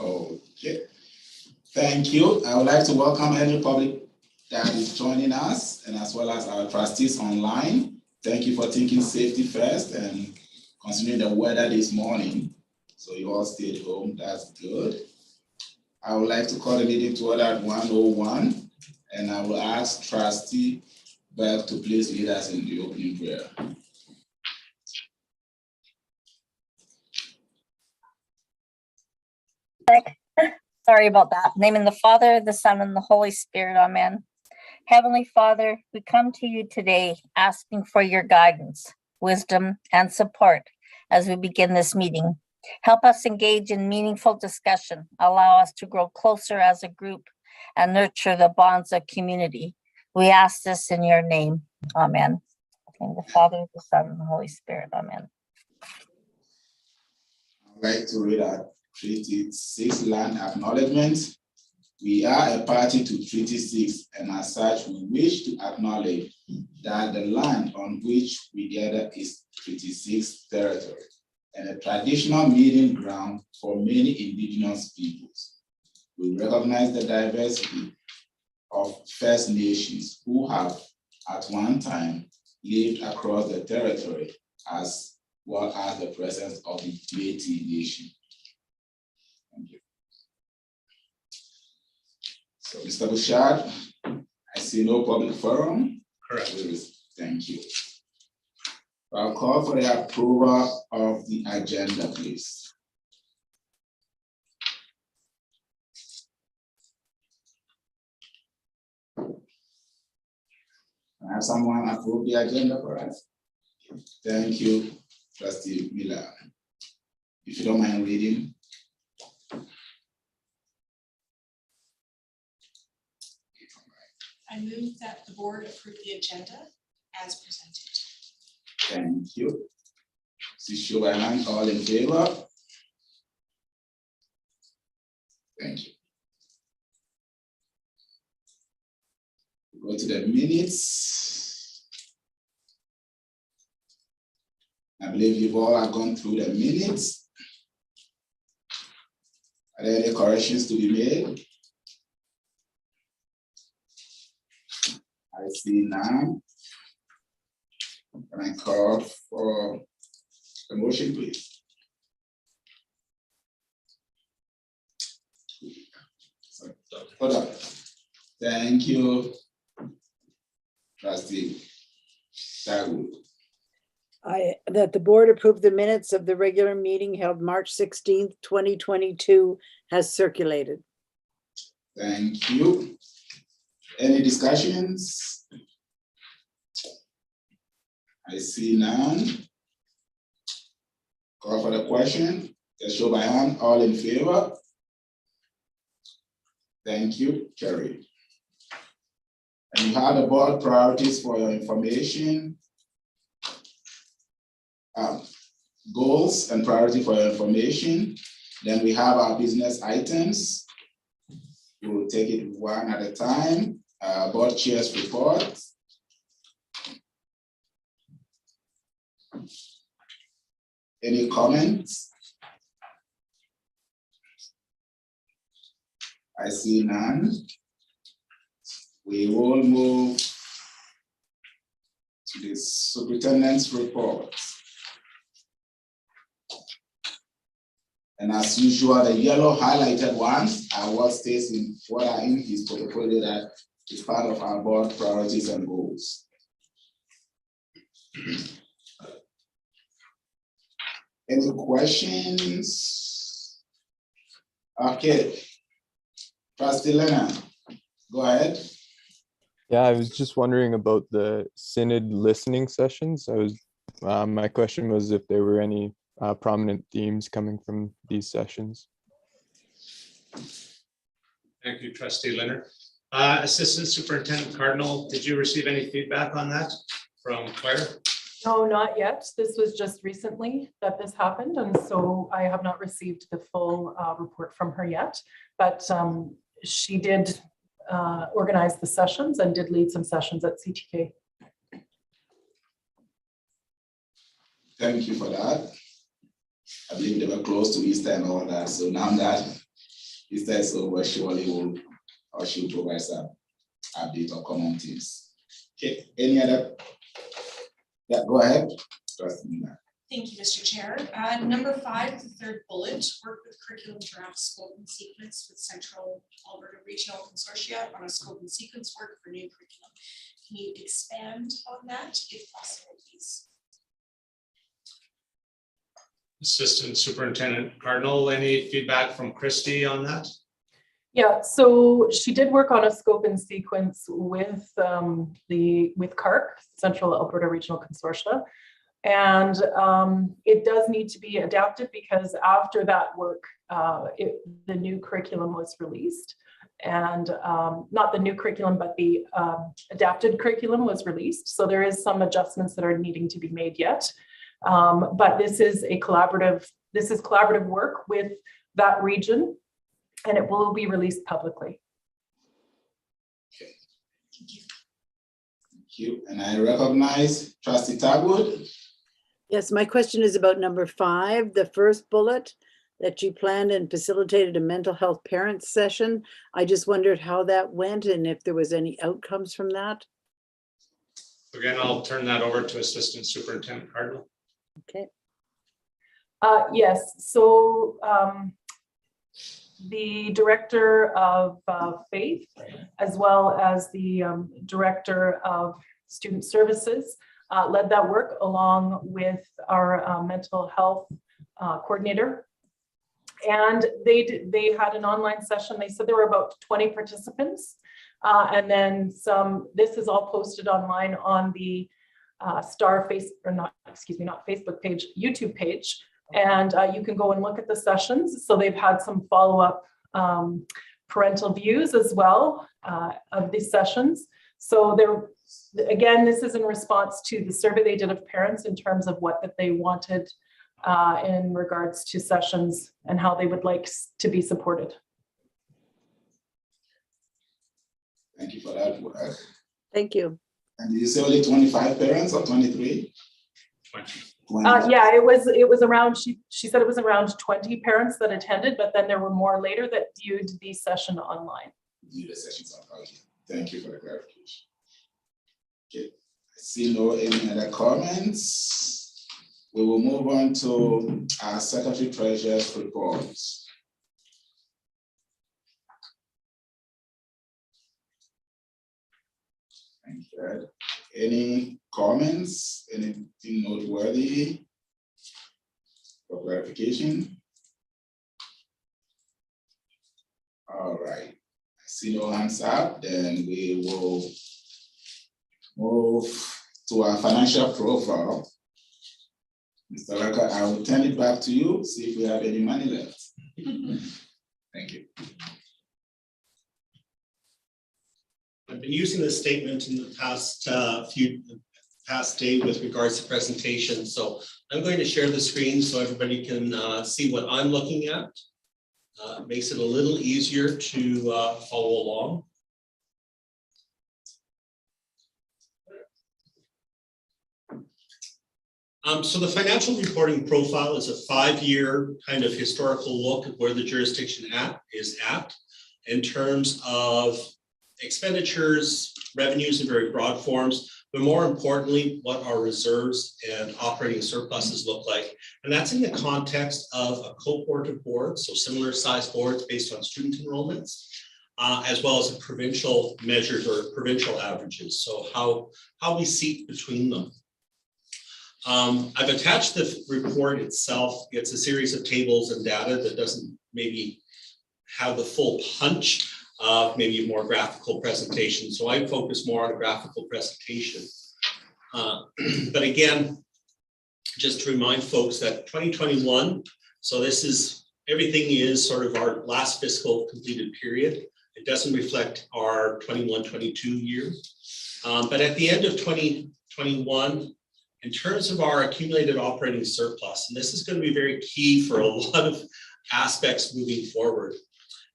Okay, thank you. I would like to welcome any public that is joining us, and as well as our trustees online. Thank you for thinking safety first and considering the weather this morning. So you all stayed home, that's good. I would like to call the meeting to order at 1:01, and I will ask Trustee Bell to please lead us in the opening prayer. Sorry about that. Name in the Father, the Son, and the Holy Spirit. Amen. Heavenly Father, we come to you today asking for your guidance, wisdom, and support as we begin this meeting. Help us engage in meaningful discussion, allow us to grow closer as a group, and nurture the bonds of community. We ask this in your name. Amen. In the Father, the Son, and the Holy Spirit. Amen. I'd like to read our Treaty 6 land acknowledgement. We are a party to Treaty 6, and as such, we wish to acknowledge that the land on which we gather is Treaty 6 territory and a traditional meeting ground for many indigenous peoples. We recognize the diversity of First Nations who have at one time lived across the territory, as well as the presence of the Métis Nation. Thank you. So, Mr. Bouchard, I see no public forum. Correct. Thank you. I'll call for the approval of the agenda, please. Can I have someone approve the agenda for us? Thank you, Trustee Miller. If you don't mind reading. I move that the board approve the agenda as presented. Thank you. See show by hand, all in favor? Thank you. Go to the minutes. I believe you've all gone through the minutes. Are there any corrections to be made? I see none. Can I call for the motion, please? Sorry. Hold on. Thank you, Trustee Dagoud. That the board approve the minutes of the regular meeting held March 16th, 2022 has circulated. Thank you. Any discussions? I see none. Call for the question. Just show by hand, all in favor? Thank you, carried. And you have the board priorities for your information. Goals and priority for your information. Then we have our business items. We will take it one at a time. Board chairs report. Any comments? I see none. We will move to the superintendent's report. And as usual, the yellow highlighted ones are what stays in what are in his portfolio that is part of our board priorities and goals. Any questions? Okay. Trustee Leonard, go ahead. Yeah, I was just wondering about the Synod listening sessions. My question was if there were any prominent themes coming from these sessions. Thank you, Trustee Leonard. Assistant Superintendent Cardinal, did you receive any feedback on that from Claire? No, not yet. This was just recently that this happened, and so I have not received the full report from her yet, but she did organize the sessions and did lead some sessions at CTK. Thank you for that. I believe they were close to Easter and all that, so now that Is that so? Well, surely will, or she'll provide some update on common themes. Okay, any other? Yeah, go ahead. Trustee Nina. Thank you, Mr. Chair. Number 5, the third bullet, work with curriculum draft scope and sequence with Central Alberta Regional Consortia on a scope and sequence work for new curriculum. Can you expand on that if possible, please? Assistant Superintendent Cardinal, any feedback from Christy on that? Yeah, so she did work on a scope and sequence with CARC, Central Alberta Regional Consortia. And it does need to be adapted because after that work, the new curriculum was released. And not the new curriculum, but the adapted curriculum was released. So there is some adjustments that are needing to be made yet. But this is collaborative work with that region, and it will be released publicly. Thank you. Thank you. And I recognize Trustee Tagwood. Yes, my question is about number 5, the first bullet, that you planned and facilitated a mental health parents session. I just wondered how that went and if there was any outcomes from that. Again, I'll turn that over to Assistant Superintendent Cardinal. Okay. Yes, so the director of faith, as well as the director of student services, led that work along with our mental health coordinator. And they had an online session. They said there were about 20 participants. And then some, this is all posted online on the not Facebook page, YouTube page. And you can go and look at the sessions. So they've had some follow-up parental views as well of these sessions. So again, this is in response to the survey they did of parents in terms of what that they wanted in regards to sessions and how they would like to be supported. Thank you for that work. Thank you. And did you say only 25 parents or 23? 20. Yeah, it was around, she said it was around 20 parents that attended, but then there were more later that viewed the session online. View the sessions online. Okay. Thank you for the clarification. Okay, I see no any other comments. We will move on to our Secretary Treasurer's reports. Thank you. Any comments? Anything noteworthy for clarification? All right. I see no hands up. Then we will move to our financial profile. Mr. Laka, I will turn it back to you, see if we have any money left. Thank you. I've been using this statement in the past day with regards to presentation. So I'm going to share the screen so everybody can see what I'm looking at. Makes it a little easier to follow along. So the financial reporting profile is a 5-year kind of historical look at where the jurisdiction is at in terms of expenditures, revenues in very broad forms, but more importantly, what our reserves and operating surpluses look like. And that's in the context of a cohort of boards, so similar size boards based on student enrollments, as well as a provincial measures or provincial averages. So how we seat between them. I've attached the report itself. It's a series of tables and data that doesn't maybe have the full punch of maybe a more graphical presentation. So I focus more on a graphical presentation. But again, just to remind folks that 2021, so this is, everything is sort of our last fiscal completed period. It doesn't reflect our 21-22 year. But at the end of 2021, in terms of our accumulated operating surplus, and this is going to be very key for a lot of aspects moving forward.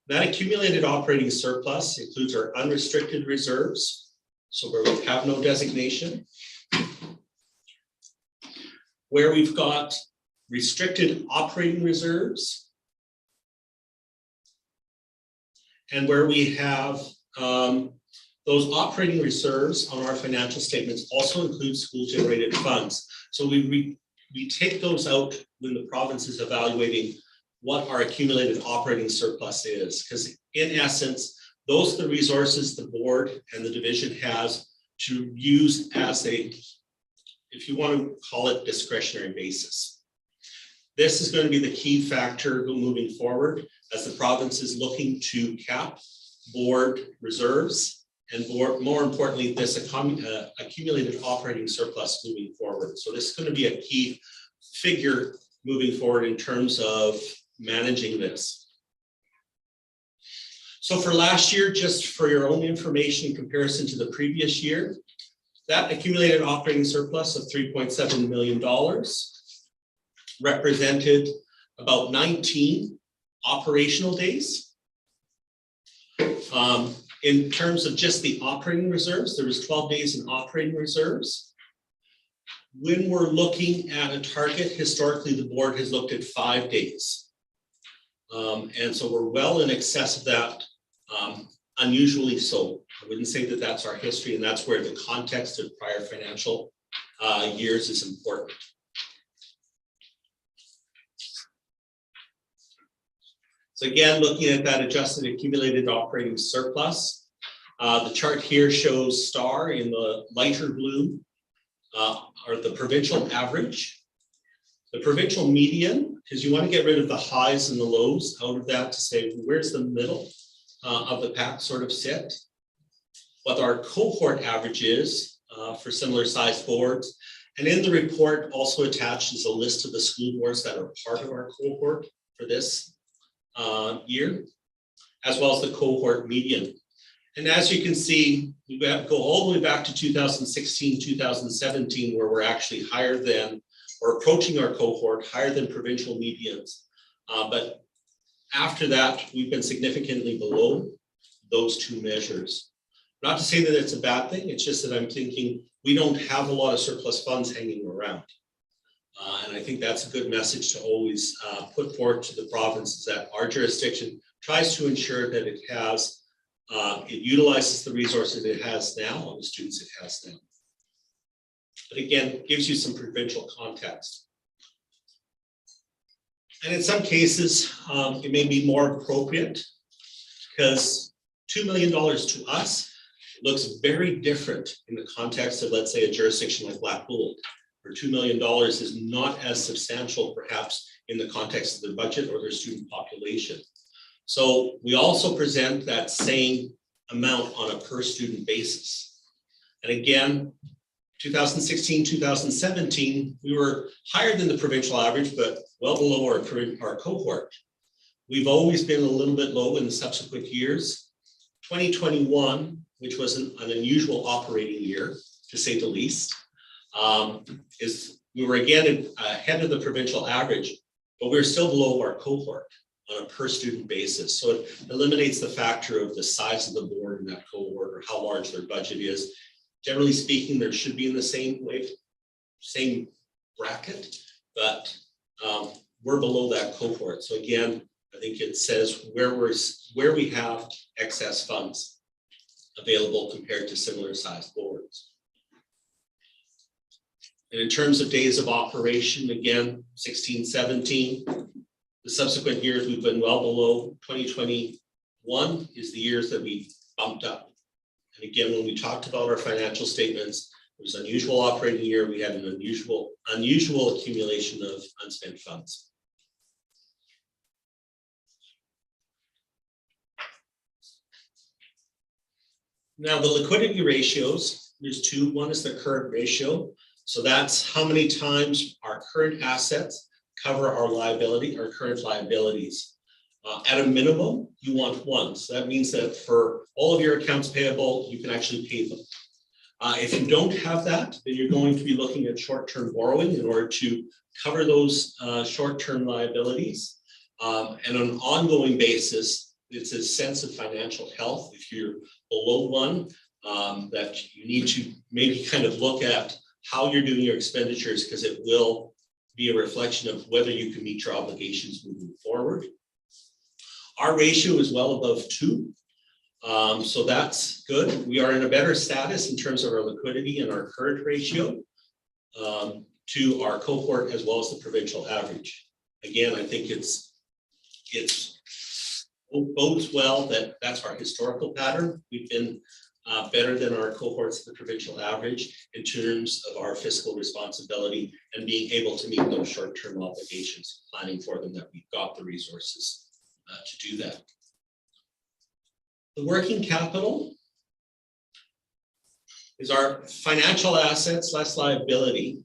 That accumulated operating surplus includes our unrestricted reserves, so where we have no designation, where we've got restricted operating reserves, and where we have those operating reserves on our financial statements also include school-generated funds. So we take those out when the province is evaluating what our accumulated operating surplus is, because in essence, those are the resources the board and the division has to use as a, if you want to call it, discretionary basis. This is going to be the key factor moving forward as the province is looking to cap board reserves and more importantly, this accumulated operating surplus moving forward. So this is going to be a key figure moving forward in terms of managing this. So for last year, just for your own information in comparison to the previous year, that accumulated operating surplus of $3.7 million represented about 19 operational days. In terms of just the operating reserves, there was 12 days in operating reserves. When we're looking at a target, historically, the board has looked at 5 days. And so we're well in excess of that, unusually so. I wouldn't say that that's our history, and that's where the context of prior financial years is important. So again, looking at that adjusted accumulated operating surplus, the chart here shows star in the lighter blue are the provincial average. The provincial median, because you want to get rid of the highs and the lows out of that to say, where's the middle of the pack sort of sit? What our cohort average is for similar sized boards. And in the report also attached is a list of the school boards that are part of our cohort for this year, as well as the cohort median. And as you can see, we have to go all the way back to 2016, 2017, where we're actually higher than, or approaching our cohort, higher than provincial medians. But after that, we've been significantly below those two measures. Not to say that it's a bad thing, it's just that I'm thinking we don't have a lot of surplus funds hanging around. And I think that's a good message to always put forward to the province, is that our jurisdiction tries to ensure that it has, it utilizes the resources it has now on the students it has now. But again, gives you some provincial context. And in some cases, it may be more appropriate because $2 million to us looks very different in the context of, let's say, a jurisdiction like Blackpool, where $2 million is not as substantial perhaps in the context of their budget or their student population. So we also present that same amount on a per student basis. And again, 2016, 2017, we were higher than the provincial average, but well below our cohort. We've always been a little bit low in the subsequent years. 2021, which was an unusual operating year, to say the least, we were again ahead of the provincial average, but we're still below our cohort on a per student basis. So it eliminates the factor of the size of the board in that cohort or how large their budget is. Generally speaking, there should be in the same way, same bracket, but we're below that cohort. So again, I think it says where we have excess funds available compared to similar sized boards. And in terms of days of operation, again, 16, 17, the subsequent years we've been well below. 2021 is the years that we bumped up. And again, when we talked about our financial statements, it was an unusual operating year. We had an unusual accumulation of unspent funds. Now the liquidity ratios, there's two. One is the current ratio. So that's how many times our current assets cover our liability, our current liabilities. At a minimum, you want one. So that means that for all of your accounts payable, you can actually pay them. If you don't have that, then you're going to be looking at short-term borrowing in order to cover those short-term liabilities. And on an ongoing basis, it's a sense of financial health. If you're below one, that you need to maybe kind of look at how you're doing your expenditures, because it will be a reflection of whether you can meet your obligations moving forward. Our ratio is well above 2. So that's good. We are in a better status in terms of our liquidity and our current ratio to our cohort as well as the provincial average. Again, I think it's bodes well that that's our historical pattern. We've been better than our cohorts, the provincial average, in terms of our fiscal responsibility and being able to meet those short-term obligations, planning for them, that we've got the resources to do that. The working capital is our financial assets less liability.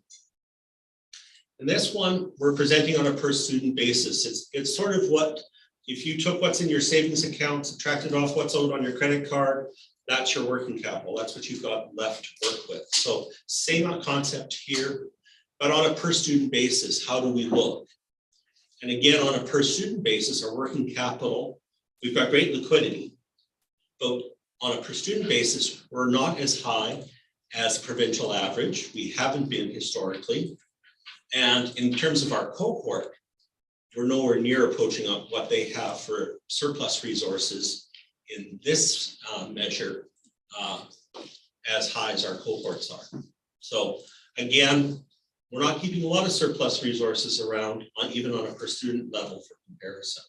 And this one we're presenting on a per student basis. It's sort of what, if you took what's in your savings account, subtracted off what's owed on your credit card, that's your working capital. That's what you've got left to work with. So same concept here, but on a per student basis, how do we look? And again, on a per student basis, our working capital, we've got great liquidity, but on a per student basis, we're not as high as the provincial average. We haven't been historically. And in terms of our cohort, we're nowhere near approaching on what they have for surplus resources in this measure as high as our cohorts are. So again, we're not keeping a lot of surplus resources around even on a per student level for comparison.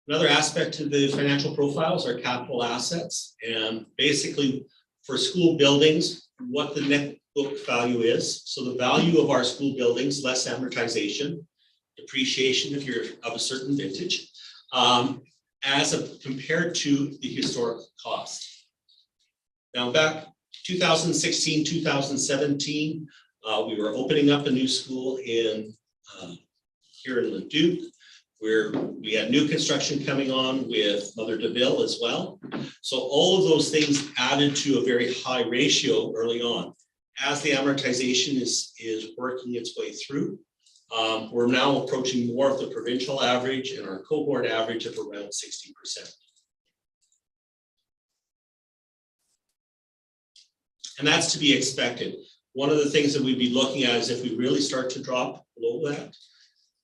Another aspect to the financial profiles are capital assets, and basically for school buildings, what the net book value is. So the value of our school buildings, less amortization, depreciation if you're of a certain vintage, compared to the historical cost. Now back 2016, 2017, we were opening up a new school in here in Leduc, where we had new construction coming on with Mother DeVille as well. So all of those things added to a very high ratio early on. As the amortization is working its way through, we're now approaching more of the provincial average and our cohort average of around 60%. And that's to be expected. One of the things that we'd be looking at is if we really start to drop below that,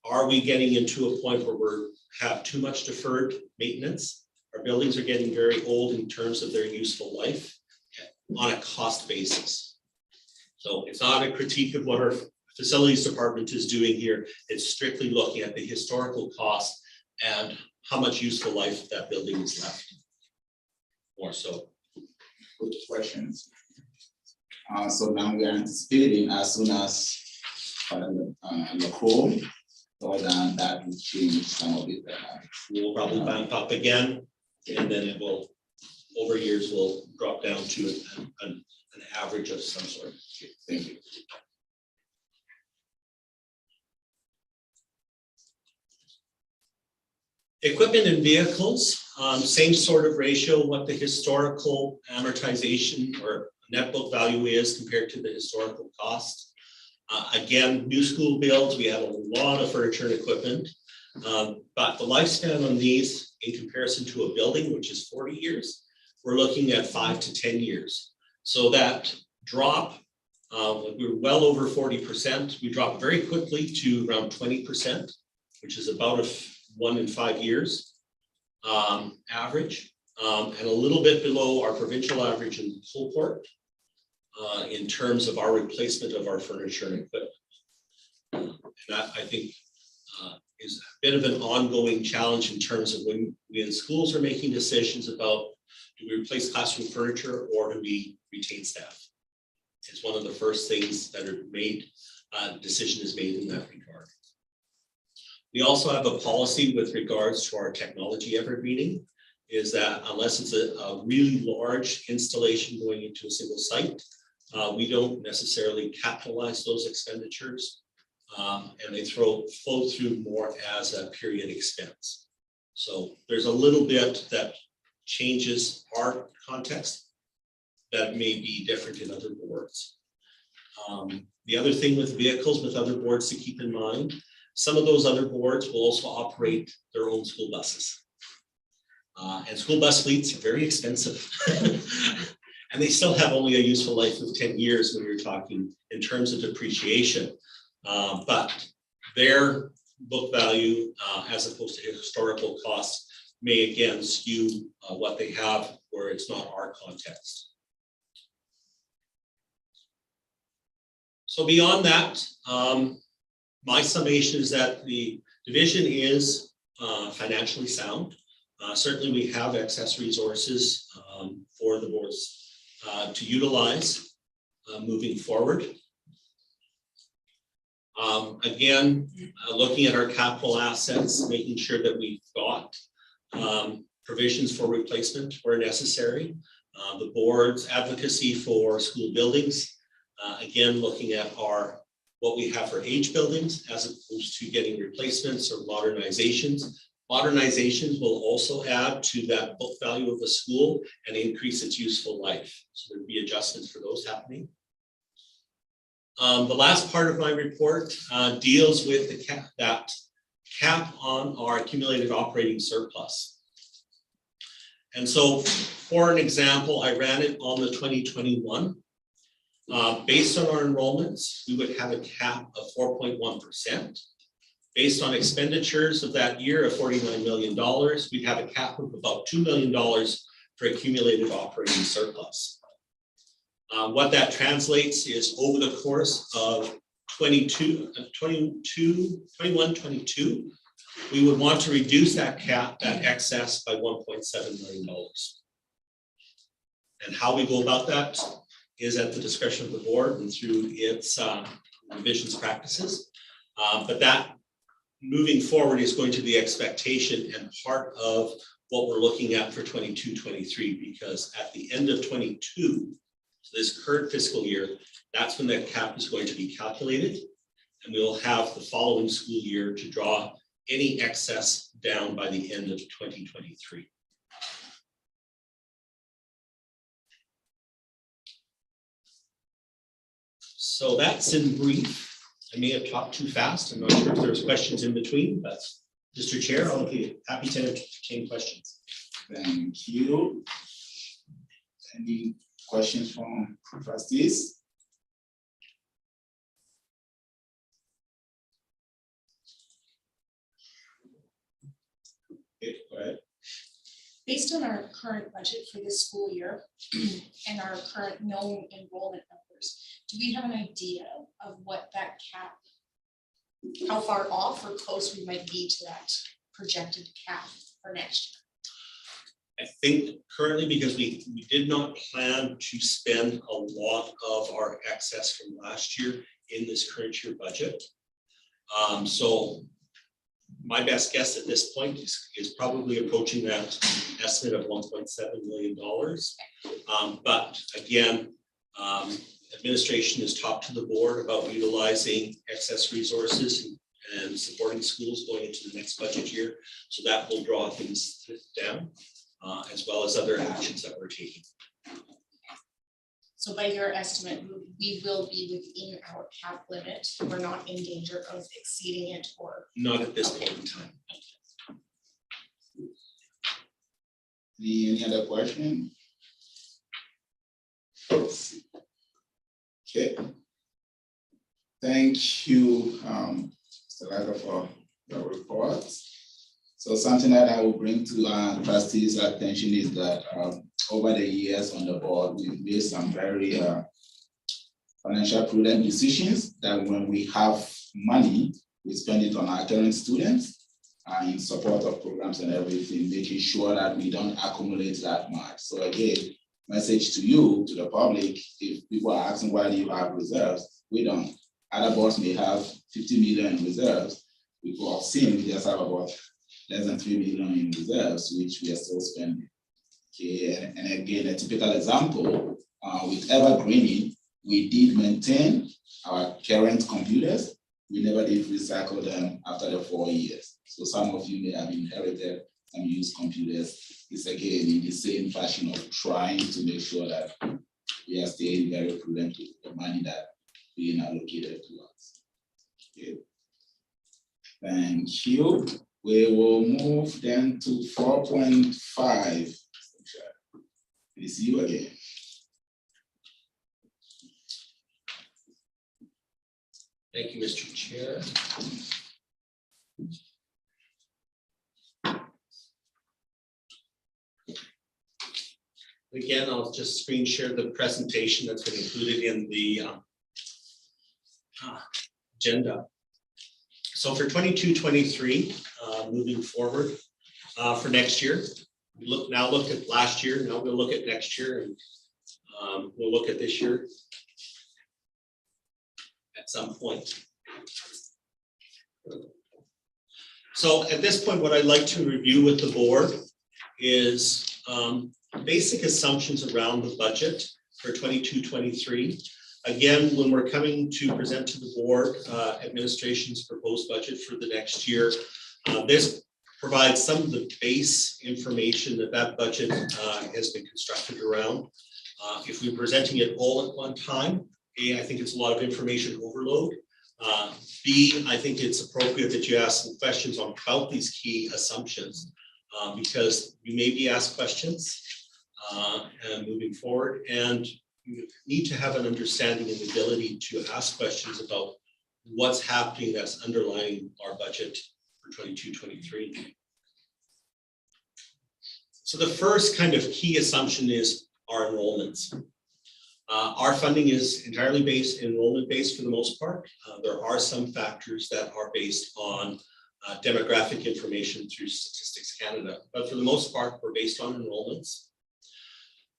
are we getting into a point where we have too much deferred maintenance? Our buildings are getting very old in terms of their useful life on a cost basis. So it's not a critique of what our facilities department is doing here. It's strictly looking at the historical cost and how much useful life that building is left. More so. Good questions. So now we are anticipating as soon as the home, so then that will change some of it. We'll probably ramp up again, and then it will, over years, will drop down to an average of some sort. Okay, thank you. Equipment and vehicles, same sort of ratio, what the historical amortization or net book value is compared to the historical cost. Again, new school builds, we have a lot of furniture and equipment, but the lifespan on these in comparison to a building, which is 40 years, we're looking at 5 to 10 years. So that drop, we were well over 40%. We dropped very quickly to around 20%, which is about 1 in 5 years average, and a little bit below our provincial average in the cohort in terms of our replacement of our furniture and equipment. And that, I think, is a bit of an ongoing challenge in terms of when we in schools are making decisions about, do we replace classroom furniture or do we retain staff? It's one of the first things that are made, decision is made in that regard. We also have a policy with regards to our technology evergreening, is that unless it's a really large installation going into a single site, we don't necessarily capitalize those expenditures, and they flow through more as a period expense. So there's a little bit that changes our context that may be different in other boards. The other thing with vehicles, with other boards to keep in mind, some of those other boards will also operate their own school buses. And school bus fleets are very expensive. And they still have only a useful life of 10 years when you're talking in terms of depreciation. But their book value, as opposed to historical costs, may again skew what they have where it's not our context. So beyond that, my summation is that the division is financially sound. Certainly we have excess resources for the boards to utilize moving forward. Again, looking at our capital assets, making sure that we've got provisions for replacement where necessary. The board's advocacy for school buildings, again, looking at what we have for age buildings as opposed to getting replacements or modernizations. Modernizations will also add to that book value of the school and increase its useful life. So there'd be adjustments for those happening. The last part of my report deals with the cap on our accumulated operating surplus. And so for an example, I ran it on the 2021. Based on our enrollments, we would have a cap of 4.1%. Based on expenditures of that year of $49 million, we'd have a cap of about $2 million for accumulated operating surplus. What that translates is over the course of 21, 22, we would want to reduce that cap, that excess, by $1.7 million. And how we go about that is at the discretion of the board and through its revisions practices. But that moving forward is going to be the expectation and part of what we're looking at for 22-23, because at the end of 22, so this current fiscal year, that's when that cap is going to be calculated. And we will have the following school year to draw any excess down by the end of 2023. So that's in brief. I may have talked too fast. I'm not sure if there's questions in between, but Mr. Chair, I'll be happy to entertain questions. Thank you. Any questions from trustees? Okay, go ahead. Based on our current budget for this school year and our current known enrollment numbers, do we have an idea of what that cap, how far off or close we might be to that projected cap for next year? I think currently, because we did not plan to spend a lot of our excess from last year in this current year budget. So my best guess at this point is probably approaching that estimate of $1.7 million. But again, administration has talked to the board about utilizing excess resources and supporting schools going into the next budget year. So that will draw things down, as well as other actions that we're taking. So by your estimate, we will be within our cap limit. We're not in danger of exceeding it or. Not at this point in time. Any other question? Okay. Thank you, Mr. Lager, for your report. So something that I will bring to trustees' attention is that over the years on the board, we've made some very financial prudent decisions that when we have money, we spend it on our current students in support of programs and everything, making sure that we don't accumulate that much. So again, message to you, to the public, if people are asking why do you have reserves, we don't. Other boards may have 50 million in reserves. We go off scene, we just have about less than 3 million in reserves, which we are still spending. Okay, and again, a typical example, with evergreening, we did maintain our current computers. We never did recycle them after the 4 years. So some of you may have inherited some used computers. It's again in the same fashion of trying to make sure that we are staying very prudent with the money that being allocated to us. Okay. Thank you. We will move then to 4.5. Please see you again. Thank you, Mr. Chair. Again, I'll just screen share the presentation that's been included in the agenda. So for 22-23, moving forward for next year, we look at last year, now we'll look at next year, and we'll look at this year at some point. So at this point, what I'd like to review with the board is basic assumptions around the budget for 22-23. Again, when we're coming to present to the board administration's proposed budget for the next year, this provides some of the base information that budget has been constructed around. If we're presenting it all at one time, A, I think it's a lot of information overload. B, I think it's appropriate that you ask some questions about these key assumptions because you may be asked questions moving forward, and you need to have an understanding and ability to ask questions about what's happening that's underlying our budget for 22-23. So the first kind of key assumption is our enrollments. Our funding is entirely enrollment based for the most part. There are some factors that are based on demographic information through Statistics Canada, but for the most part, we're based on enrollments.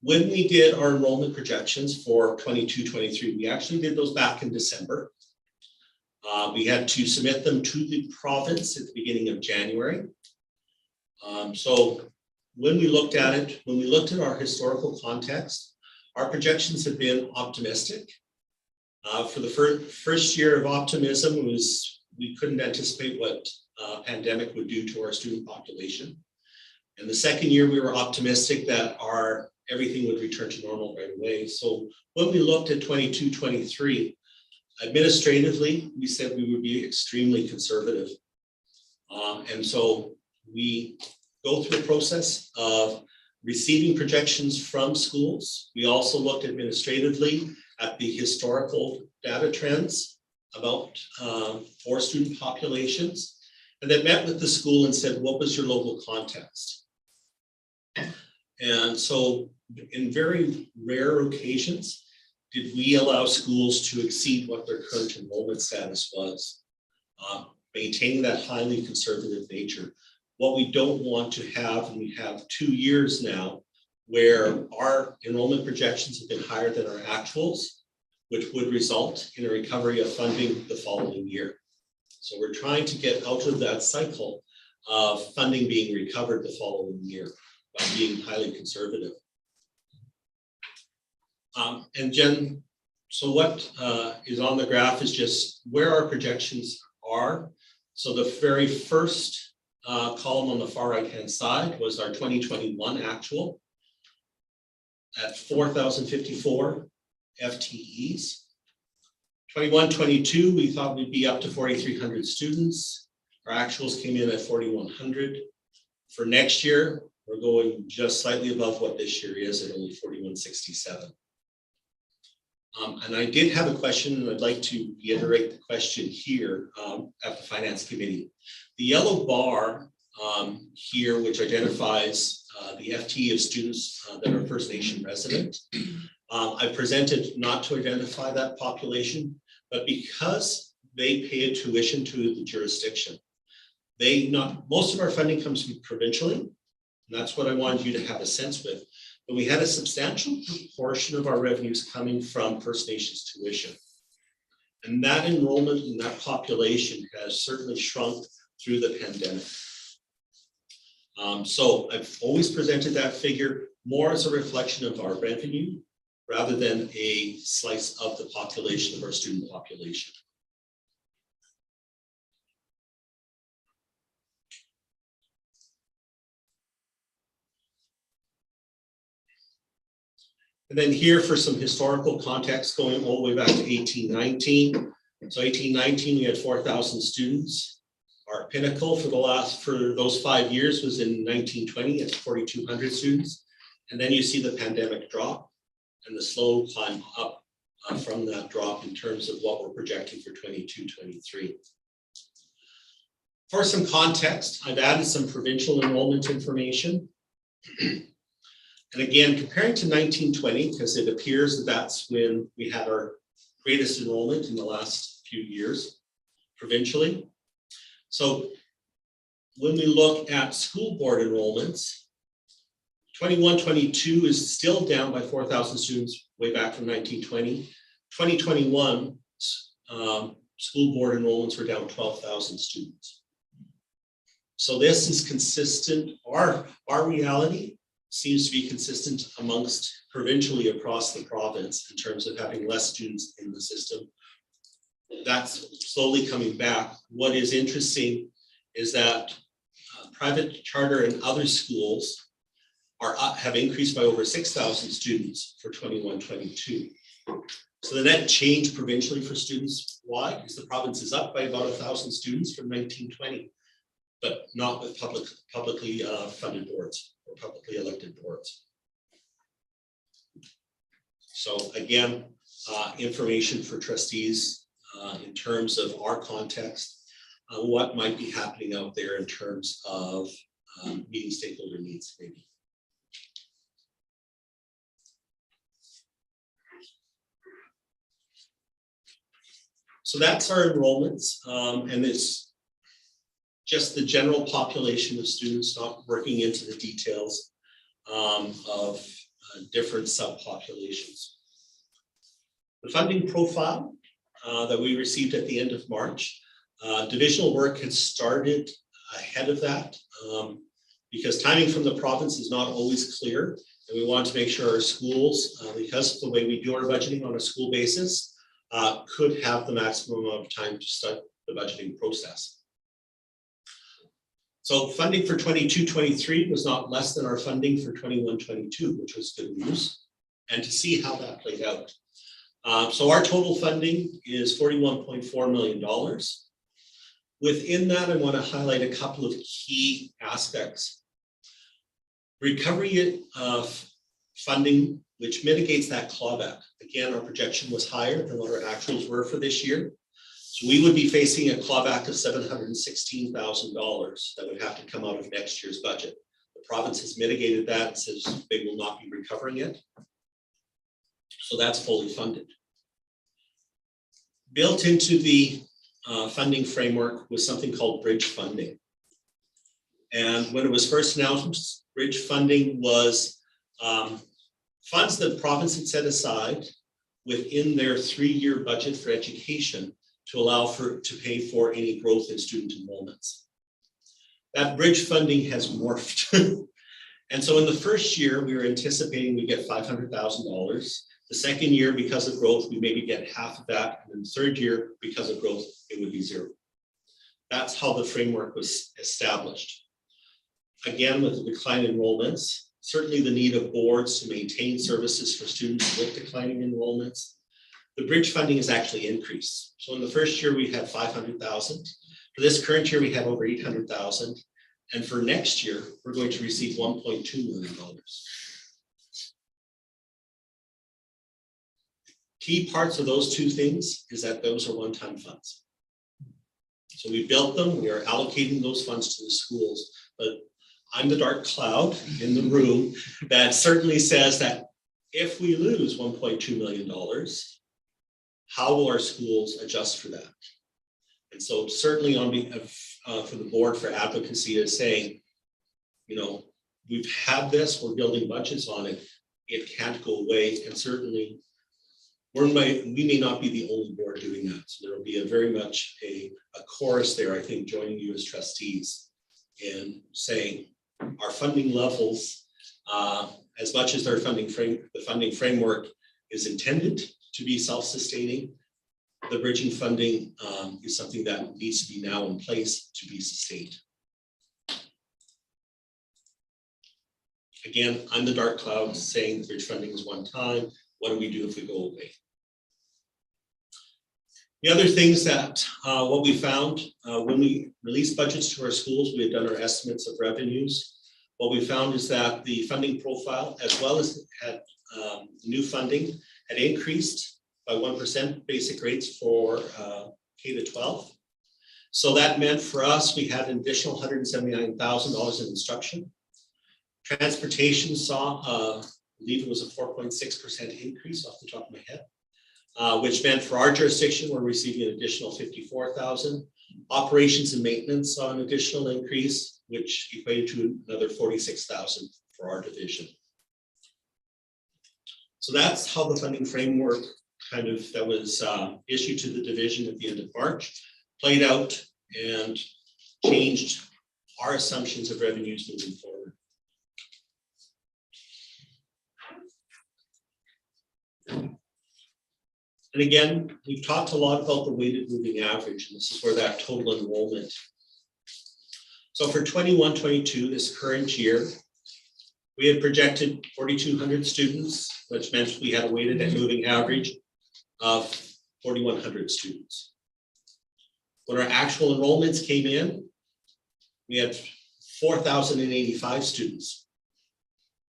When we did our enrollment projections for 22-23, we actually did those back in December. We had to submit them to the province at the beginning of January. So when we looked at it, when we looked at our historical context, our projections have been optimistic. For the first year of optimism was we couldn't anticipate what pandemic would do to our student population. And the second year we were optimistic that everything would return to normal right away. So when we looked at 22-23, administratively, we said we would be extremely conservative. And so we go through a process of receiving projections from schools. We also looked administratively at the historical data trends about for student populations, and then met with the school and said, what was your local context? And so in very rare occasions, did we allow schools to exceed what their current enrollment status was, maintaining that highly conservative nature. What we don't want to have, and we have 2 years now, where our enrollment projections have been higher than our actuals, which would result in a recovery of funding the following year. So we're trying to get out of that cycle of funding being recovered the following year by being highly conservative. And Jen, so what is on the graph is just where our projections are. So the very first column on the far right-hand side was our 2021 actual at 4,054 FTEs. 21-22, we thought we'd be up to 4,300 students. Our actuals came in at 4,100. For next year, we're going just slightly above what this year is at only 4,167. And I did have a question, and I'd like to reiterate the question here at the Finance Committee. The yellow bar here, which identifies the FTE of students that are First Nation resident, I presented not to identify that population, but because they pay a tuition to the jurisdiction. Most of our funding comes from provincially, and that's what I wanted you to have a sense with. But we had a substantial proportion of our revenues coming from First Nations tuition. And that enrollment in that population has certainly shrunk through the pandemic. So I've always presented that figure more as a reflection of our revenue rather than a slice of the population of our student population. And then here for some historical context going all the way back to 1819. So 1819, we had 4,000 students. Our pinnacle for those 5 years was in 1920 at 4,200 students. And then you see the pandemic drop and the slow climb up from that drop in terms of what we're projecting for 22-23. For some context, I've added some provincial enrollment information. And again, comparing to 1920, because it appears that that's when we had our greatest enrollment in the last few years provincially. So when we look at school board enrollments, 21-22 is still down by 4,000 students way back from 1920. 2021, school board enrollments were down 12,000 students. So this is consistent. Our reality seems to be consistent amongst provincially across the province in terms of having less students in the system. That's slowly coming back. What is interesting is that private charter and other schools have increased by over 6,000 students for 21-22. So the net change provincially for students, why? Because the province is up by about 1,000 students from 1920, but not with publicly funded boards or publicly elected boards. So again, information for trustees in terms of our context, what might be happening out there in terms of meeting stakeholder needs, maybe. So that's our enrollments, and it's just the general population of students, not working into the details of different subpopulations. The funding profile that we received at the end of March, divisional work had started ahead of that because timing from the province is not always clear, and we want to make sure our schools, because of the way we do our budgeting on a school basis, could have the maximum amount of time to start the budgeting process. So funding for 22-23 was not less than our funding for 21-22, which was good news, and to see how that played out. So our total funding is $41.4 million. Within that, I want to highlight a couple of key aspects. Recovery of funding, which mitigates that clawback. Again, our projection was higher than what our actuals were for this year. So we would be facing a clawback of $716,000 that would have to come out of next year's budget. The province has mitigated that and says they will not be recovering it. So that's fully funded. Built into the funding framework was something called bridge funding. And when it was first announced, bridge funding was funds that the province had set aside within their 3-year budget for education to allow to pay for any growth in student enrollments. That bridge funding has morphed. And so in the first year, we were anticipating we get $500,000. The second year, because of growth, we maybe get half of that. And then the third year, because of growth, it would be zero. That's how the framework was established. Again, with the decline in enrollments, certainly the need of boards to maintain services for students with declining enrollments, the bridge funding has actually increased. So in the first year, we had 500,000. For this current year, we have over 800,000. And for next year, we're going to receive $1.2 million. Key parts of those two things is that those are one-time funds. So we built them, we are allocating those funds to the schools, but I'm the dark cloud in the room that certainly says that if we lose $1.2 million, how will our schools adjust for that? And so certainly on for the board for advocacy is saying, you know, we've had this, we're building budgets on it, it can't go away, and certainly we may not be the only board doing that. So there will be a very much a chorus there, I think, joining you as trustees in saying our funding levels, as much as the funding framework is intended to be self-sustaining, the bridging funding is something that needs to be now in place to be sustained. Again, I'm the dark cloud saying the bridge funding is one time. What do we do if we go away? The other things that what we found when we released budgets to our schools, we had done our estimates of revenues. What we found is that the funding profile, as well as had new funding, had increased by 1% basic rates for K to 12. So that meant for us, we had an additional $179,000 in instruction. Transportation saw, I believe it was a 4.6% increase off the top of my head, which meant for our jurisdiction, we're receiving an additional $54,000. Operations and maintenance saw an additional increase, which equated to another $46,000 for our division. So that's how the funding framework kind of that was issued to the division at the end of March played out and changed our assumptions of revenues moving forward. And again, we've talked a lot about the weighted moving average, and this is where that total enrollment. So for 21-22, this current year, we had projected 4,200 students, which meant we had a weighted and moving average of 4,100 students. When our actual enrollments came in, we had 4,085 students,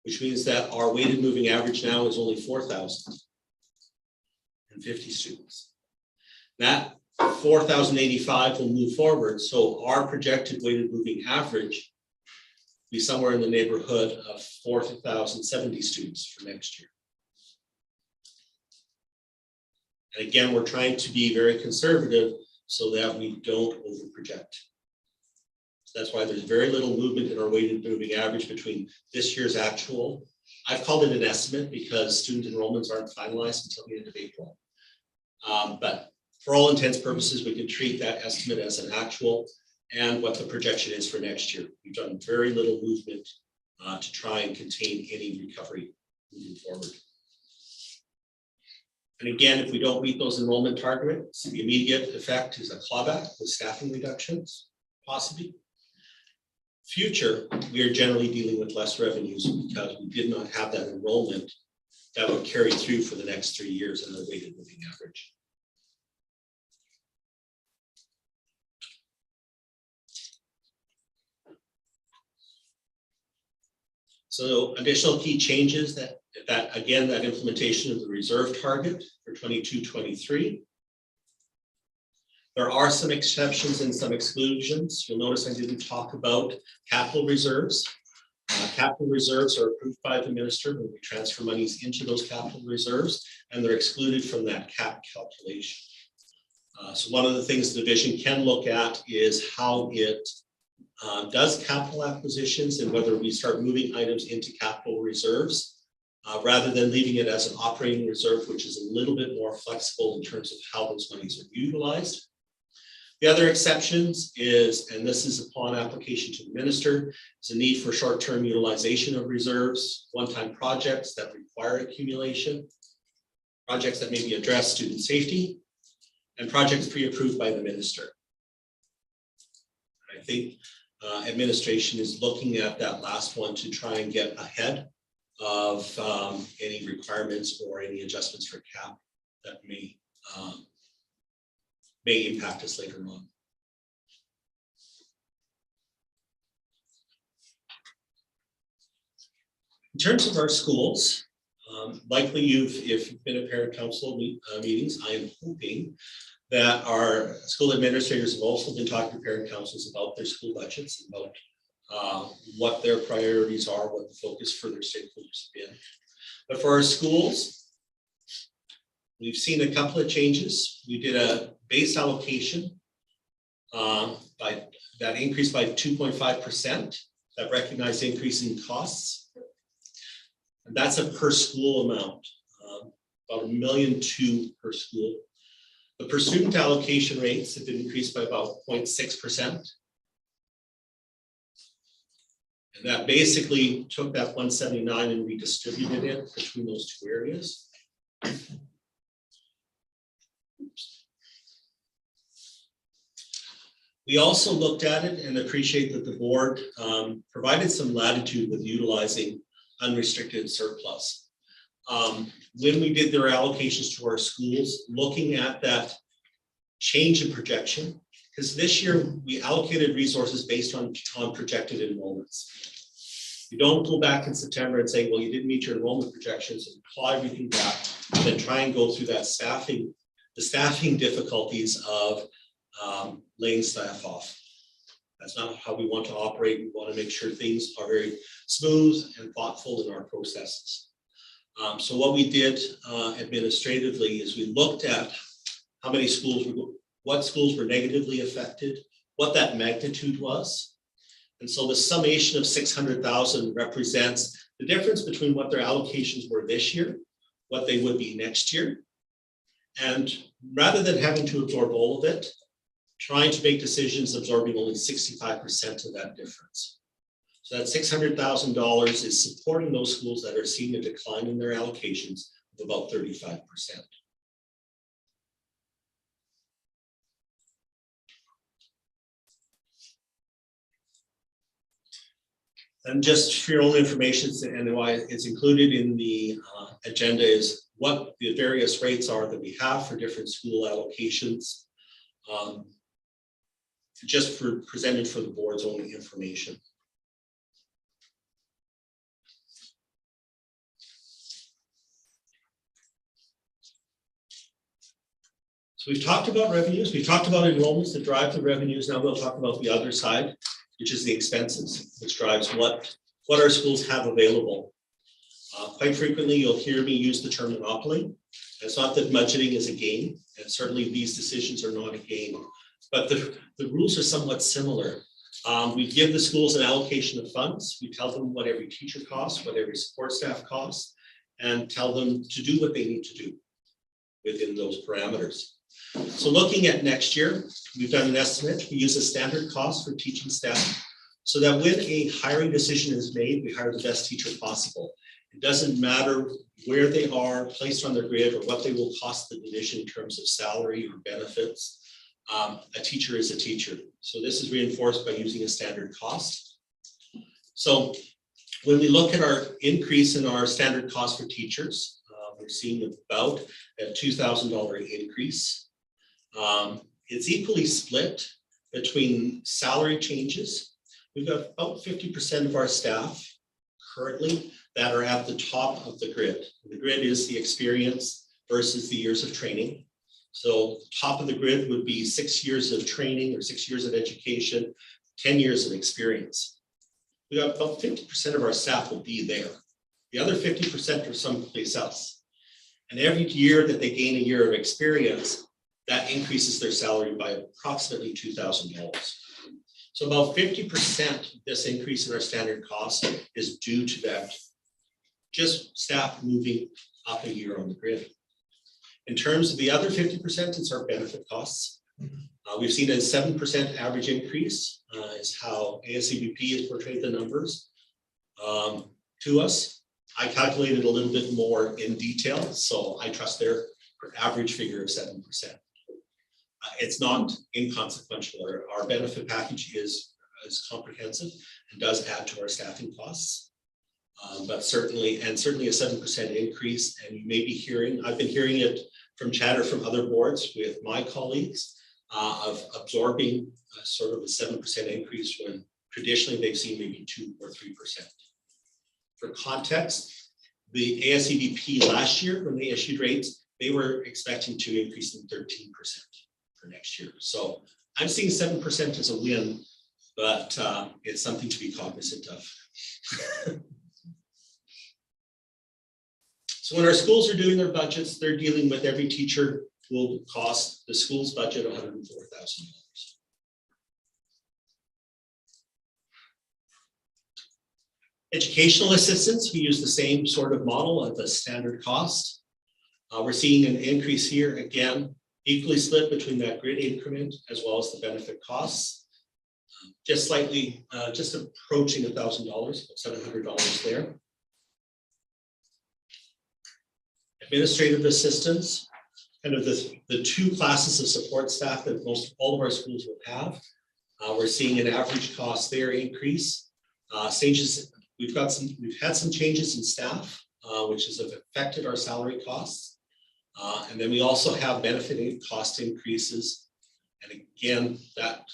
which means that our weighted moving average now is only 4,050 students. That 4,085 will move forward, so our projected weighted moving average be somewhere in the neighborhood of 4,070 students for next year. And again, we're trying to be very conservative so that we don't overproject. So that's why there's very little movement in our weighted moving average between this year's actual. I've called it an estimate because student enrollments aren't finalized until the end of April. But for all intents and purposes, we can treat that estimate as an actual and what the projection is for next year. We've done very little movement to try and contain any recovery moving forward. And again, if we don't meet those enrollment targets, the immediate effect is a clawback with staffing reductions, possibly. Future, we are generally dealing with less revenues because we did not have that enrollment that would carry through for the next 3 years in the weighted moving average. So additional key changes that again, that implementation of the reserve target for 22-23. There are some exceptions and some exclusions. You'll notice I didn't talk about capital reserves. Capital reserves are approved by the minister when we transfer monies into those capital reserves, and they're excluded from that cap calculation. So one of the things the division can look at is how it does capital acquisitions and whether we start moving items into capital reserves rather than leaving it as an operating reserve, which is a little bit more flexible in terms of how those monies are utilized. The other exceptions is, and this is upon application to the minister, is a need for short-term utilization of reserves, one-time projects that require accumulation, projects that maybe address student safety, and projects pre-approved by the minister. I think administration is looking at that last one to try and get ahead of any requirements or any adjustments for cap that may impact us later on. In terms of our schools, likely if you've been at parent council meetings, I am hoping that our school administrators have also been talking to parent councils about their school budgets, about what their priorities are, what the focus for their stakeholders have been. But for our schools, we've seen a couple of changes. We did a base allocation that increased by 2.5%, that recognized increasing costs. And that's a per school amount, about $1.2 million per school. The per student allocation rates have been increased by about 0.6%. And that basically took that 179 and redistributed it between those two areas. We also looked at it and appreciate that the board provided some latitude with utilizing unrestricted surplus. When we did their allocations to our schools, looking at that change in projection, because this year we allocated resources based on projected enrollments. You don't go back in September and say, well, you didn't meet your enrollment projections, and claw everything back, and then try and go through that the staffing difficulties of laying staff off. That's not how we want to operate. We want to make sure things are very smooth and thoughtful in our processes. So what we did administratively is we looked at how many schools, what schools were negatively affected, what that magnitude was. And so the summation of 600,000 represents the difference between what their allocations were this year, what they would be next year. And rather than having to absorb all of it, trying to make decisions absorbing only 65% of that difference. So that $600,000 is supporting those schools that are seeing a decline in their allocations of about 35%. And just for your own information, and why it's included in the agenda is what the various rates are that we have for different school allocations. Just for presented for the board's own information. So we've talked about revenues, we've talked about enrollments that drive the revenues. Now we'll talk about the other side, which is the expenses, which drives what our schools have available. Quite frequently, you'll hear me use the term monopoly. It's not that budgeting is a game, and certainly these decisions are not a game. But the rules are somewhat similar. We give the schools an allocation of funds. We tell them what every teacher costs, what every support staff costs, and tell them to do what they need to do within those parameters. So looking at next year, we've done an estimate. We use a standard cost for teaching staff so that when a hiring decision is made, we hire the best teacher possible. It doesn't matter where they are placed on their grid or what they will cost the division in terms of salary or benefits. A teacher is a teacher. So this is reinforced by using a standard cost. So when we look at our increase in our standard cost for teachers, we're seeing about a $2,000 increase. It's equally split between salary changes. We've got about 50% of our staff currently that are at the top of the grid. The grid is the experience versus the years of training. So top of the grid would be 6 years of training or 6 years of education, 10 years of experience. We got about 50% of our staff will be there. The other 50% are someplace else. And every year that they gain a year of experience, that increases their salary by approximately $2,000. So about 50% of this increase in our standard cost is due to that, just staff moving up a year on the grid. In terms of the other 50%, it's our benefit costs. We've seen a 7% average increase is how ASCBP has portrayed the numbers to us. I calculated a little bit more in detail, so I trust their average figure of 7%. It's not inconsequential. Our benefit package is comprehensive and does add to our staffing costs. But certainly a 7% increase, and you may be hearing, I've been hearing it from chatter from other boards with my colleagues of absorbing sort of a 7% increase when traditionally they've seen maybe 2 or 3%. For context, the ASCBP last year when they issued rates, they were expecting to increase them 13% for next year. So I'm seeing 7% as a win, but it's something to be cognizant of. So when our schools are doing their budgets, they're dealing with every teacher will cost the school's budget $104,000. Educational assistance, we use the same sort of model of the standard cost. We're seeing an increase here, again, equally split between that grid increment as well as the benefit costs. Just slightly, just approaching $1,000, $700 there. Administrative assistance, kind of the two classes of support staff that all of our schools will have. We're seeing an average cost there increase. We've had some changes in staff, which has affected our salary costs. And then we also have benefit cost increases. And again, that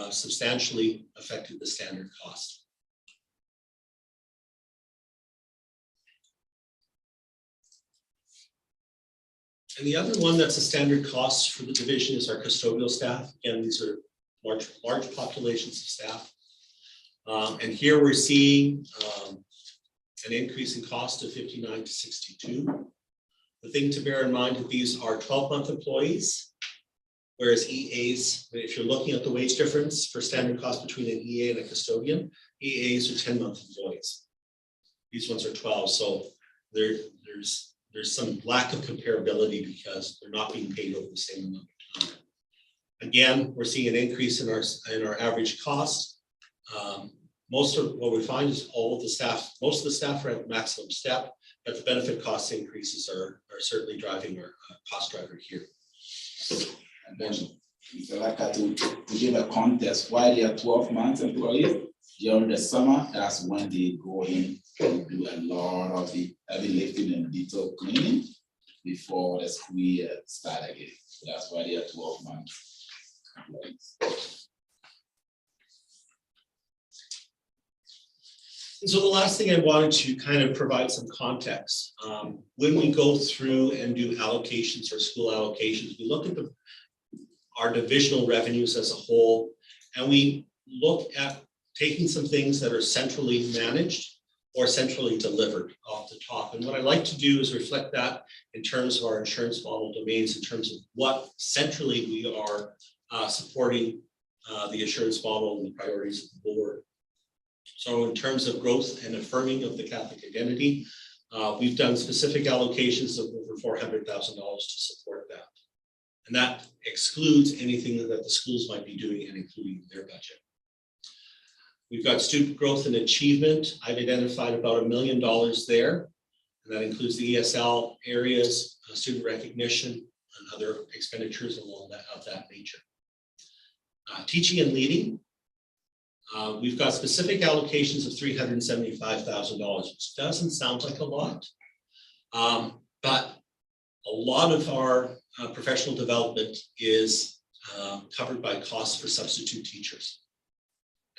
substantially affected the standard cost. And the other one that's a standard cost for the division is our custodial staff. Again, these are large populations of staff. And here we're seeing an increase in cost of 59 to 62. The thing to bear in mind that these are 12-month employees, whereas EAs, if you're looking at the wage difference for standard cost between an EA and a custodian, EAs are 10-month employees. These ones are 12, so there's some lack of comparability because they're not being paid over the same amount of time. Again, we're seeing an increase in our average cost. Most of what we find is most of the staff are at maximum step, but the benefit cost increases are certainly driving our cost driver here. And then, Mr. Laka, to give a context, why they are 12 months employees, during the summer, that's when they go in and do a lot of the heavy lifting and detail cleaning before the school year start again. So that's why they are 12 months employees. And so the last thing I wanted to kind of provide some context. When we go through and do allocations or school allocations, we look at our divisional revenues as a whole, and we look at taking some things that are centrally managed or centrally delivered off the top. And what I like to do is reflect that in terms of our insurance model domains, in terms of what centrally we are supporting the insurance model and the priorities of the board. So in terms of growth and affirming of the Catholic identity, we've done specific allocations of over $400,000 to support that. And that excludes anything that the schools might be doing and including their budget. We've got student growth and achievement. I've identified about $1 million there. And that includes the ESL areas, student recognition, and other expenditures along of that nature. Teaching and leading. We've got specific allocations of $375,000, which doesn't sound like a lot, but a lot of our professional development is covered by costs for substitute teachers.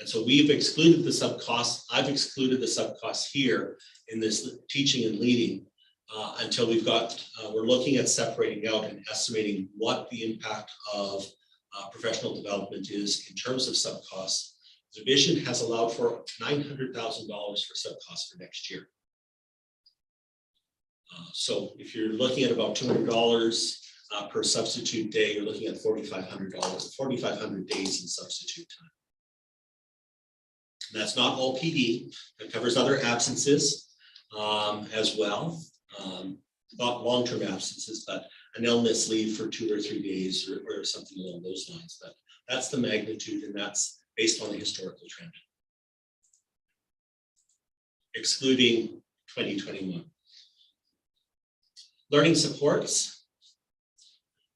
And so we've excluded the sub costs. I've excluded the sub costs here in this teaching and leading until we're looking at separating out and estimating what the impact of professional development is in terms of sub costs. The division has allowed for $900,000 for sub costs for next year. So if you're looking at about $200 per substitute day, you're looking at $4,500, 4,500 days in substitute time. And that's not all PD. It covers other absences as well. Not long-term absences, but an illness leave for 2 or 3 days or something along those lines. But that's the magnitude, and that's based on the historical trend, excluding 2021. Learning supports.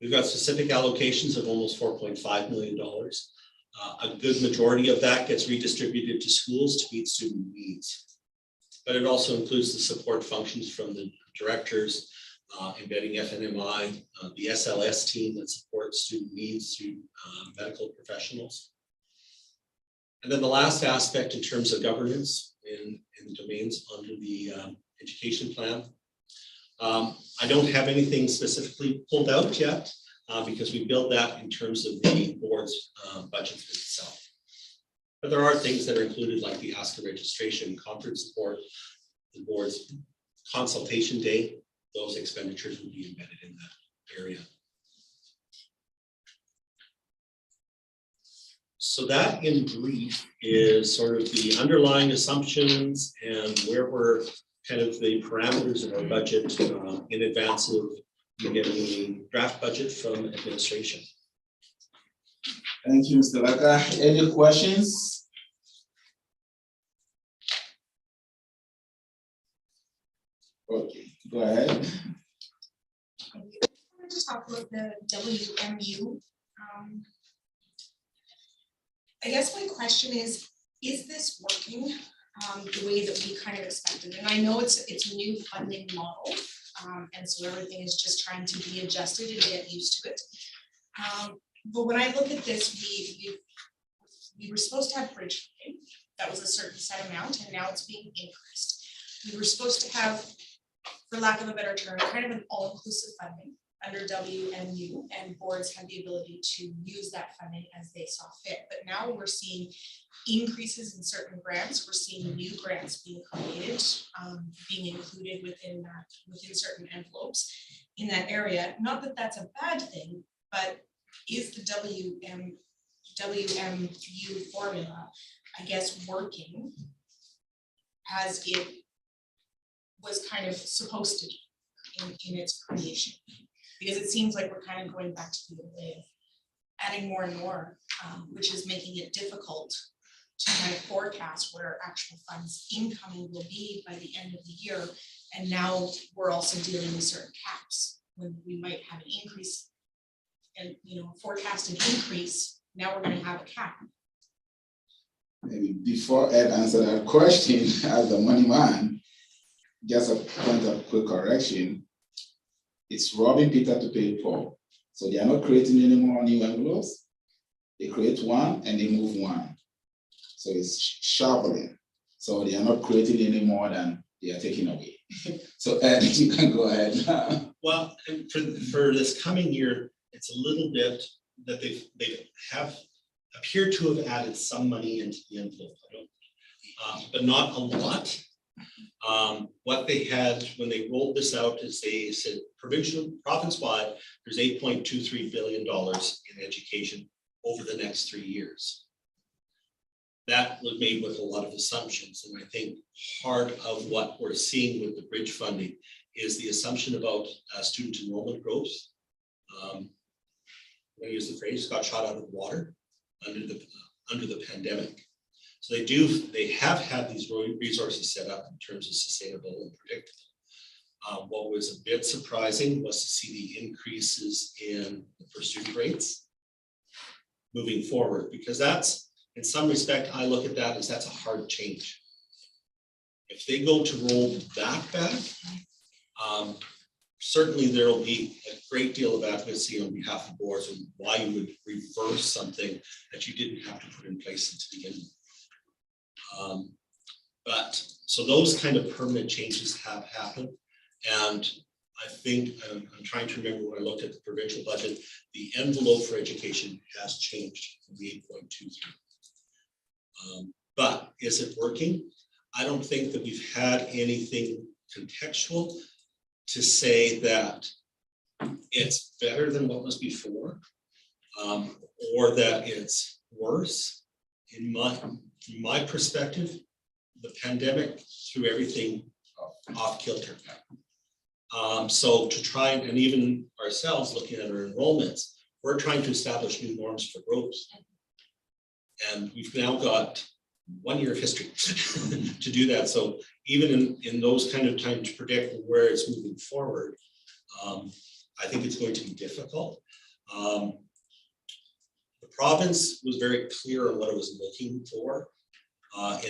We've got specific allocations of almost $4.5 million. A good majority of that gets redistributed to schools to meet student needs. But it also includes the support functions from the directors, embedding FNMI, the SLS team that supports student needs through medical professionals. And then the last aspect in terms of governance in the domains under the education plan. I don't have anything specifically pulled out yet because we build that in terms of the board's budget itself. But there are things that are included like the ASCA registration, conference support, the board's consultation day. Those expenditures will be embedded in that area. So that in brief is sort of the underlying assumptions and where we're kind of the parameters of our budget in advance of getting the draft budget from administration. Thank you, Mr. Laka. Any questions? Okay, go ahead. I wanted to talk about the WMU. I guess my question is this working the way that we kind of expected? And I know it's a new funding model, and so everything is just trying to be adjusted and get used to it. But when I look at this, we were supposed to have bridge funding. That was a certain set amount, and now it's being increased. We were supposed to have, for lack of a better term, kind of an all-inclusive funding. under WMU, and boards had the ability to use that funding as they saw fit. But now we're seeing increases in certain grants. We're seeing new grants being created, being included within certain envelopes in that area. Not that that's a bad thing, but is the WMU formula, I guess, working as it was kind of supposed to be in its creation? Because it seems like we're kind of going back to the old way of adding more and more, which is making it difficult to kind of forecast what our actual funds incoming will be by the end of the year. And now we're also dealing with certain caps when we might have an increase and, forecasted increase. Now we're going to have a cap. Maybe before Ed answer that question, as the money man, just a point of quick correction. It's robbing Peter to pay Paul. So they are not creating any more new envelopes. They create one and they move one. So it's shuffling. So they are not creating any more than they are taking away. So Ed, you can go ahead now. Well, and for this coming year, it's a little bit that they have appeared to have added some money into the envelope, but not a lot. What they had when they rolled this out is they said province-wide, there's $8.23 billion in education over the next 3 years. That was made with a lot of assumptions, and I think part of what we're seeing with the bridge funding is the assumption about student enrollment growth. I'm going to use the phrase, got shot out of the water under the pandemic. So they have had these resources set up in terms of sustainable and predictable. What was a bit surprising was to see the increases in the per student rates moving forward, because that's, in some respect, I look at that as that's a hard change. If they go to roll that back, certainly there will be a great deal of advocacy on behalf of boards and why you would reverse something that you didn't have to put in place to begin with. But so those kind of permanent changes have happened. And I think, I'm trying to remember when I looked at the provincial budget, the envelope for education has changed from the 8.23. But is it working? I don't think that we've had anything contextual to say that it's better than what was before, or that it's worse. From my perspective, the pandemic threw everything off kilter. So to try and even ourselves looking at our enrollments, we're trying to establish new norms for growth. And we've now got 1 year of history to do that. So even in those kind of times to predict where it's moving forward, I think it's going to be difficult. The province was very clear on what it was looking for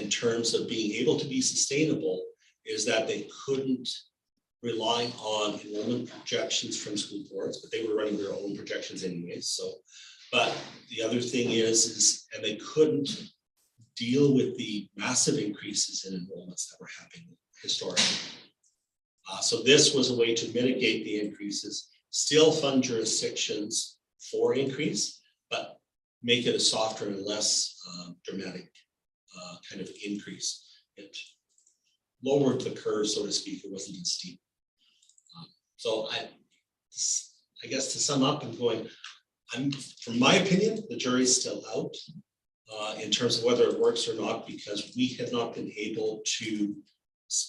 in terms of being able to be sustainable, is that they couldn't rely on enrollment projections from school boards, but they were running their own projections anyways. So, but the other thing is, and they couldn't deal with the massive increases in enrollments that were happening historically. So this was a way to mitigate the increases, still fund jurisdictions for increase, but make it a softer and less dramatic kind of increase. It lowered the curve, so to speak. It wasn't as steep. So I guess to sum up, from my opinion, the jury's still out in terms of whether it works or not, because we have not been able to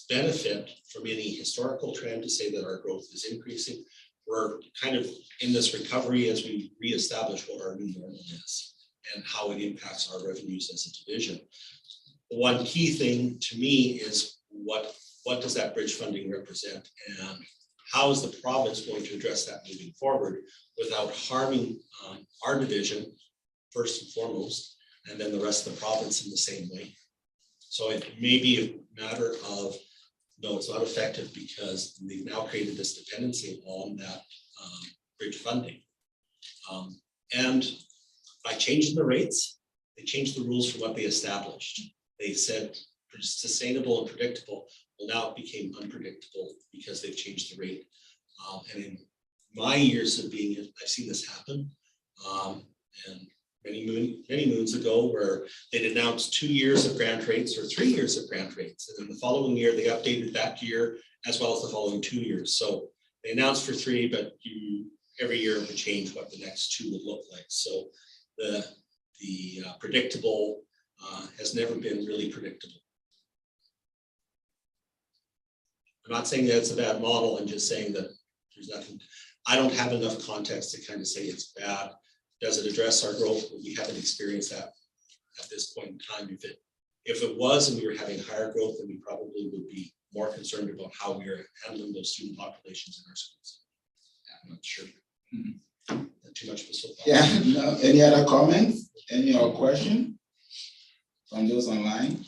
benefit from any historical trend to say that our growth is increasing. We're kind of in this recovery as we reestablish what our new normal is and how it impacts our revenues as a division. The one key thing to me is what does that bridge funding represent, and how is the province going to address that moving forward without harming our division first and foremost, and then the rest of the province in the same way. So it may be a matter of, no, it's not effective because they've now created this dependency on that bridge funding. And by changing the rates, they changed the rules for what they established. They said sustainable and predictable. Well, now it became unpredictable because they've changed the rate. And in my years of being it, I've seen this happen. And many moons ago, where they'd announced 2 years of grant rates or 3 years of grant rates. And then the following year, they updated that year as well as the following 2 years. So they announced for 3, but every year would change what the next 2 would look like. So the predictable has never been really predictable. I'm not saying that it's a bad model. I'm just saying that there's nothing, I don't have enough context to kind of say it's bad. Does it address our growth? We haven't experienced that at this point in time. If it was and we were having higher growth, then we probably would be more concerned about how we are handling those student populations in our schools. I'm not sure. Not too much of a soapbox. Yeah, no, any other comments? Any other question from those online?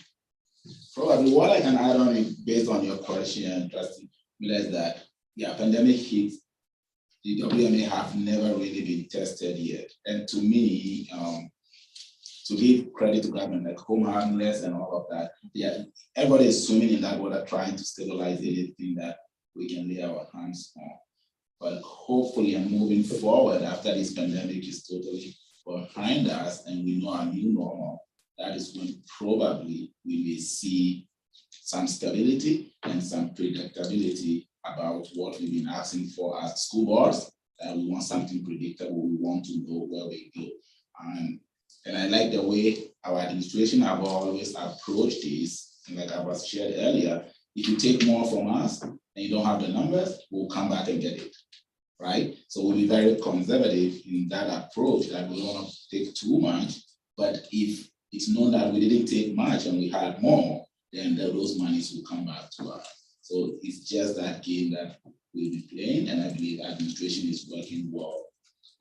Probably what I can add on is based on your question, Trustee Miller, that pandemic hit. The WMA have never really been tested yet. And to me, to give credit to government like home harmless and all of that, everybody is swimming in that water trying to stabilize anything that we can lay our hands on. But hopefully, and moving forward after this pandemic is totally behind us and we know our new normal, that is when probably we may see some stability and some predictability about what we've been asking for as school boards. That we want something predictable. We want to know where we go. And I like the way our administration have always approached this. And like I was shared earlier, if you take more from us and you don't have the numbers, we'll come back and get it, right? So we'll be very conservative in that approach, that we don't want to take too much. But if it's known that we didn't take much and we had more, then those monies will come back to us. So it's just that game that we'll be playing, and I believe administration is working well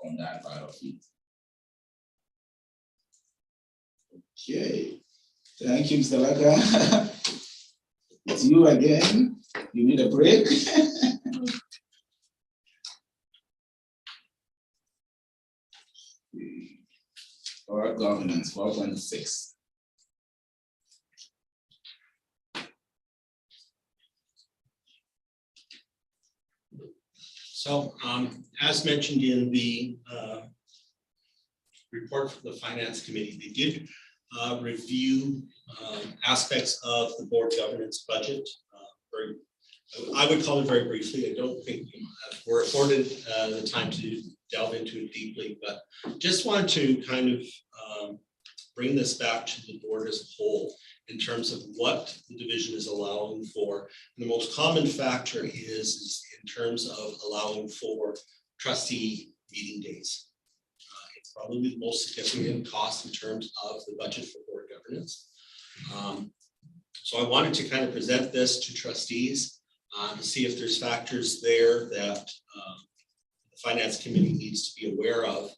on that part of it. Okay, thank you, Mr. Laka. It's you again. You need a break. Or governance 4.6. So as mentioned in the report from the Finance Committee, they did review aspects of the board governance budget. I would call it very briefly. I don't think we're afforded the time to delve into it deeply, but just wanted to kind of bring this back to the board as a whole in terms of what the division is allowing for. And the most common factor is in terms of allowing for trustee meeting days. It's probably the most significant cost in terms of the budget for board governance. So I wanted to kind of present this to trustees to see if there's factors there that the Finance Committee needs to be aware of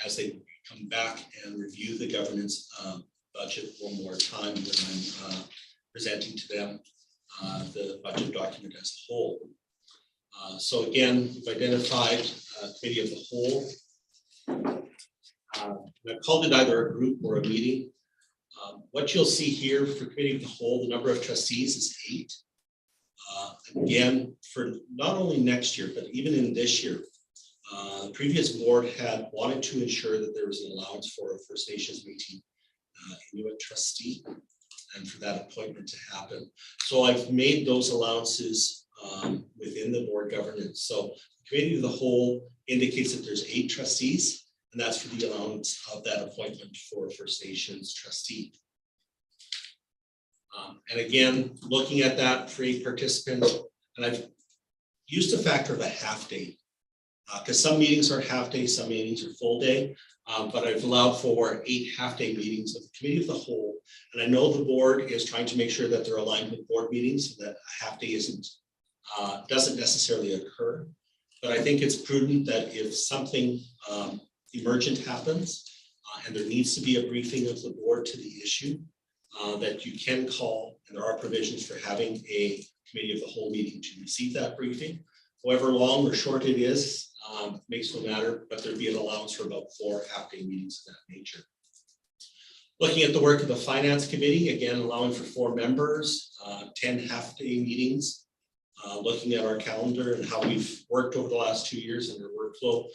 as they come back and review the governance budget one more time when I'm presenting to them the budget document as a whole. So again, we've identified committee of the whole. I've called it either a group or a meeting. What you'll see here for committee of the whole, the number of trustees is 8. Again, for not only next year, but even in this year, the previous board had wanted to ensure that there was an allowance for a First Nations Métis Inuit trustee and for that appointment to happen. So I've made those allowances within the board governance. So the committee of the whole indicates that there's 8 trustees, and that's for the allowance of that appointment for First Nations trustee. And again, looking at that for 8 participants, and I've used a factor of a half day because some meetings are half day, some meetings are full day, but I've allowed for 8 half-day meetings of the committee of the whole. And I know the board is trying to make sure that they're aligned with board meetings so that a half day doesn't necessarily occur. But I think it's prudent that if something emergent happens and there needs to be a briefing of the board to the issue, that you can call, and there are provisions for having a committee of the whole meeting to receive that briefing. However long or short it is, makes no matter, but there'd be an allowance for about 4 half-day meetings of that nature. Looking at the work of the Finance Committee, again, allowing for 4 members, 10 half-day meetings looking at our calendar and how we've worked over the last 2 years and our workflow,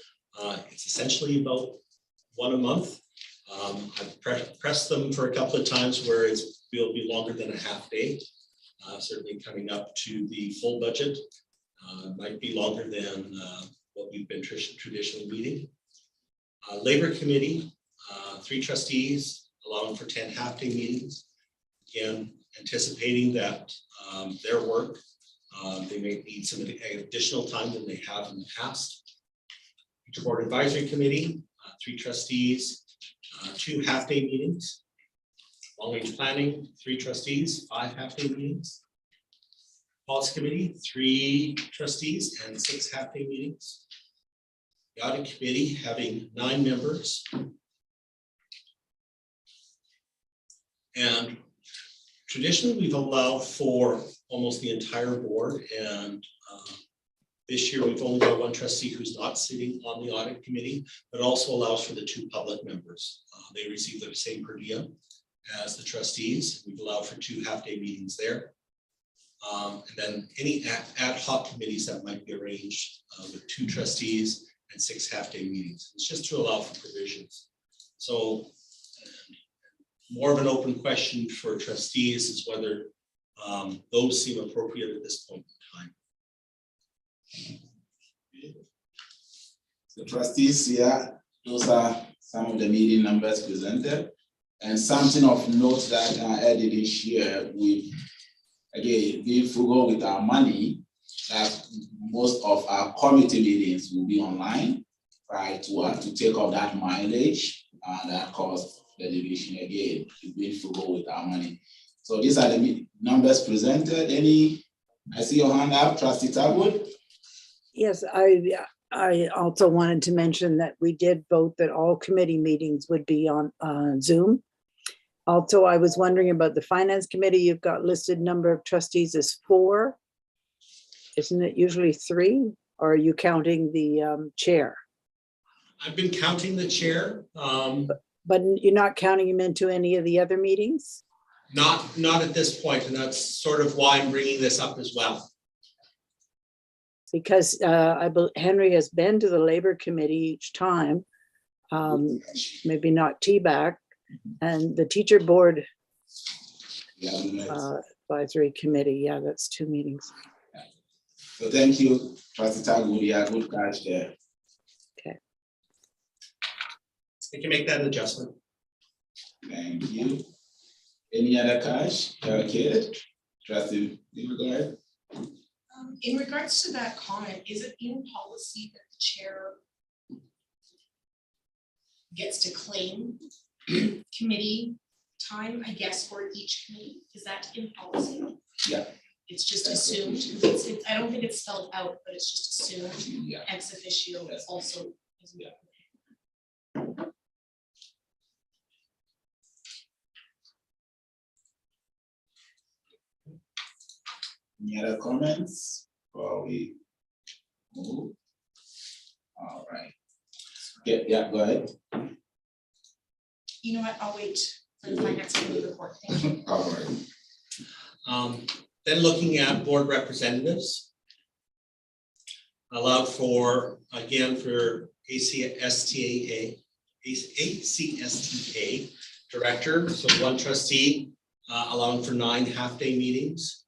it's essentially about one a month. I've pressed them for a couple of times where it will be longer than a half day. Certainly coming up to the full budget, might be longer than what we've been traditionally meeting. Labor Committee, 3 trustees, allowing for 10 half-day meetings. Again, anticipating that their work, they may need some additional time than they have in the past. Board Advisory Committee, 3 trustees, 2 half-day meetings. Long-range Planning, 3 trustees, 5 half-day meetings. Policy Committee, 3 trustees and 6 half-day meetings. The Audit Committee having 9 members. And traditionally, we've allowed for almost the entire board, and this year we've only got 1 trustee who's not sitting on the Audit Committee, but also allows for the 2 public members. They receive the same per diem as the trustees. We've allowed for 2 half-day meetings there. And then any ad hoc committees that might be arranged with 2 trustees and 6 half-day meetings. It's just to allow for provisions. So more of an open question for trustees is whether those seem appropriate at this point in time. The trustees here, those are some of the meeting numbers presented. And something of note that I added this year, we again being frugal with our money, that most of our committee meetings will be online, right? To take off that mileage and that cost the division again, to be frugal with our money. So these are the numbers presented. I see your hand up, Trustee Tagwood. Yes, I also wanted to mention that we did vote that all committee meetings would be on Zoom. Also, I was wondering about the Finance Committee. You've got listed number of trustees as 4. Isn't it usually 3? Or are you counting the chair? I've been counting the chair. But you're not counting him into any of the other meetings? Not at this point, and that's sort of why I'm bringing this up as well. Because Henry has been to the Labor Committee each time, maybe not TBAC, and the Teacher Board Advisory Committee. Yeah, that's 2 meetings. So thank you, Trustee Tagwood. Yeah, good catch there. Okay. We can make that an adjustment. Thank you. Any other catch? Okay, Trustee, you go ahead. In regards to that comment, is it in policy that the chair gets to claim committee time, I guess, for each committee? Is that in policy? Yeah. It's just assumed. I don't think it's spelled out, but it's just assumed. Yeah. Ex officio also. Yeah. Any other comments before we move? All right. Yeah, go ahead. You know what? I'll wait for the Finance Committee report. Thank you. All right. Then looking at board representatives, allowed for, again, for ACSTA director, so 1 trustee, allowing for 9 half-day meetings.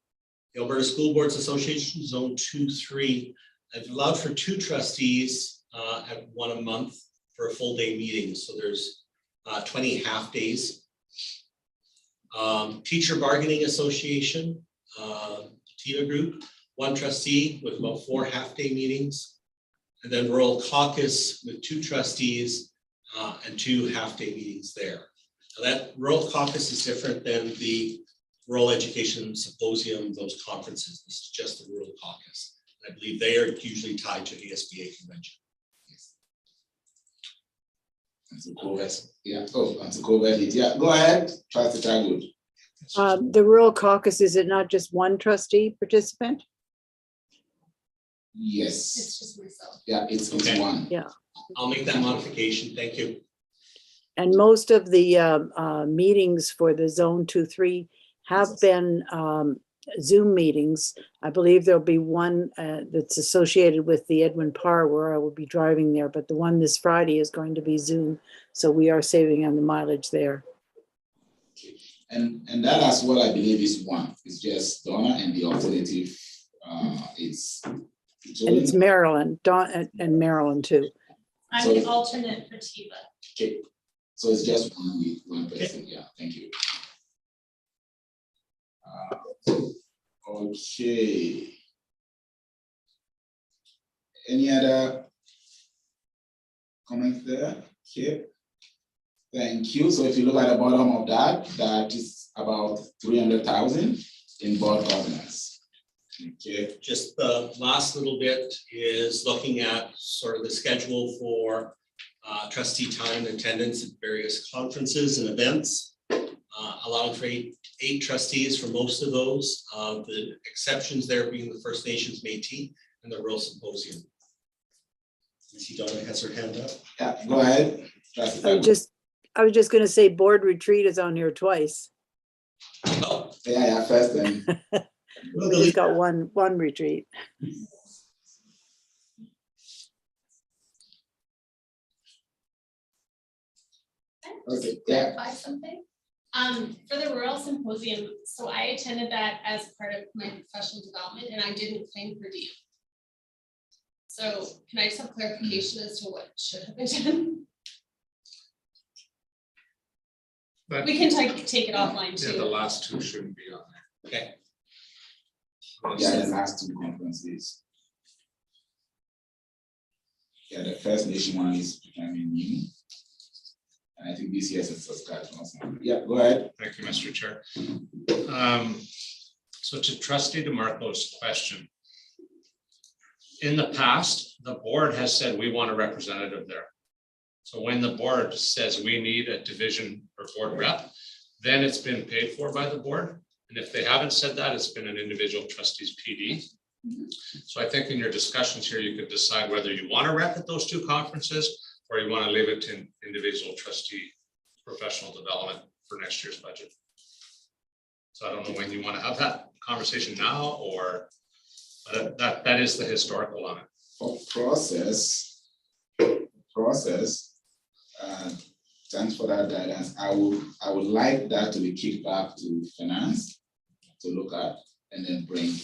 The Alberta School Boards Association, Zone 2-3, I've allowed for 2 trustees at 1 a month for a full day meeting. So there's 20 half days. Teacher Bargaining Association, TIVA group, 1 trustee with about 4 half-day meetings. And then Rural Caucus with 2 trustees and 2 half-day meetings there. Now that Rural Caucus is different than the Rural Education Symposium, those conferences. This is just the Rural Caucus. I believe they are usually tied to ASBA convention. Yeah. Oh, and to go ahead. Yeah, go ahead, Trustee Tagwood. The Rural Caucus, is it not just 1 trustee participant? Yes. It's just myself. Yeah, it's Okay. 1. Yeah. I'll make that modification. Thank you. And most of the meetings for the Zone 2-3 have been Zoom meetings. I believe there'll be one that's associated with the Edwin Parr where I will be driving there, but the one this Friday is going to be Zoom. So we are saving on the mileage there. And that as well, I believe is one. It's just Donna and the alternative. It's And it's Maryland, and Maryland too. I'm the alternate for Tiva. Okay. So it's just one person. Yeah, thank you. Okay. Any other comments there? Okay. Thank you. So if you look at the bottom of that, that is about 300,000 in board governance. Okay. Just the last little bit is looking at sort of the schedule for trustee time and attendance at various conferences and events. Allowing for eight trustees for most of those. The exceptions there being the First Nations Métis and the Rural Symposium. I see Donna has her hand up. Yeah, go ahead. I was just going to say board retreat is on here twice. Oh, Yeah, first then. we'll We delete just got one retreat. Okay, yeah. Clarify something. For the Rural Symposium, so I attended that as part of my professional development and I didn't claim per diem. So can I just have clarification as to what should have been done? But We can take it offline yeah, the too. last two shouldn't be on there. Okay. Yeah, the last two conferences. Yeah, the First Nation one is becoming new. And I think this year's in Saskatchewan. Yeah, go ahead. Thank you, Mr. Chair. So to Trustee DeMarco's question. In the past, the board has said we want a representative there. So when the board says we need a division or board rep, then it's been paid for by the board. And if they haven't said that, it's been an individual trustee's PD. So I think in your discussions here, you could decide whether you want to rep at those two conferences or you want to leave it to individual trustee professional development for next year's budget. So I don't know when you want to have that conversation now, or that is the historical on it. For process, thanks for that guidance. I would like that to be kicked back to finance to look at and then bring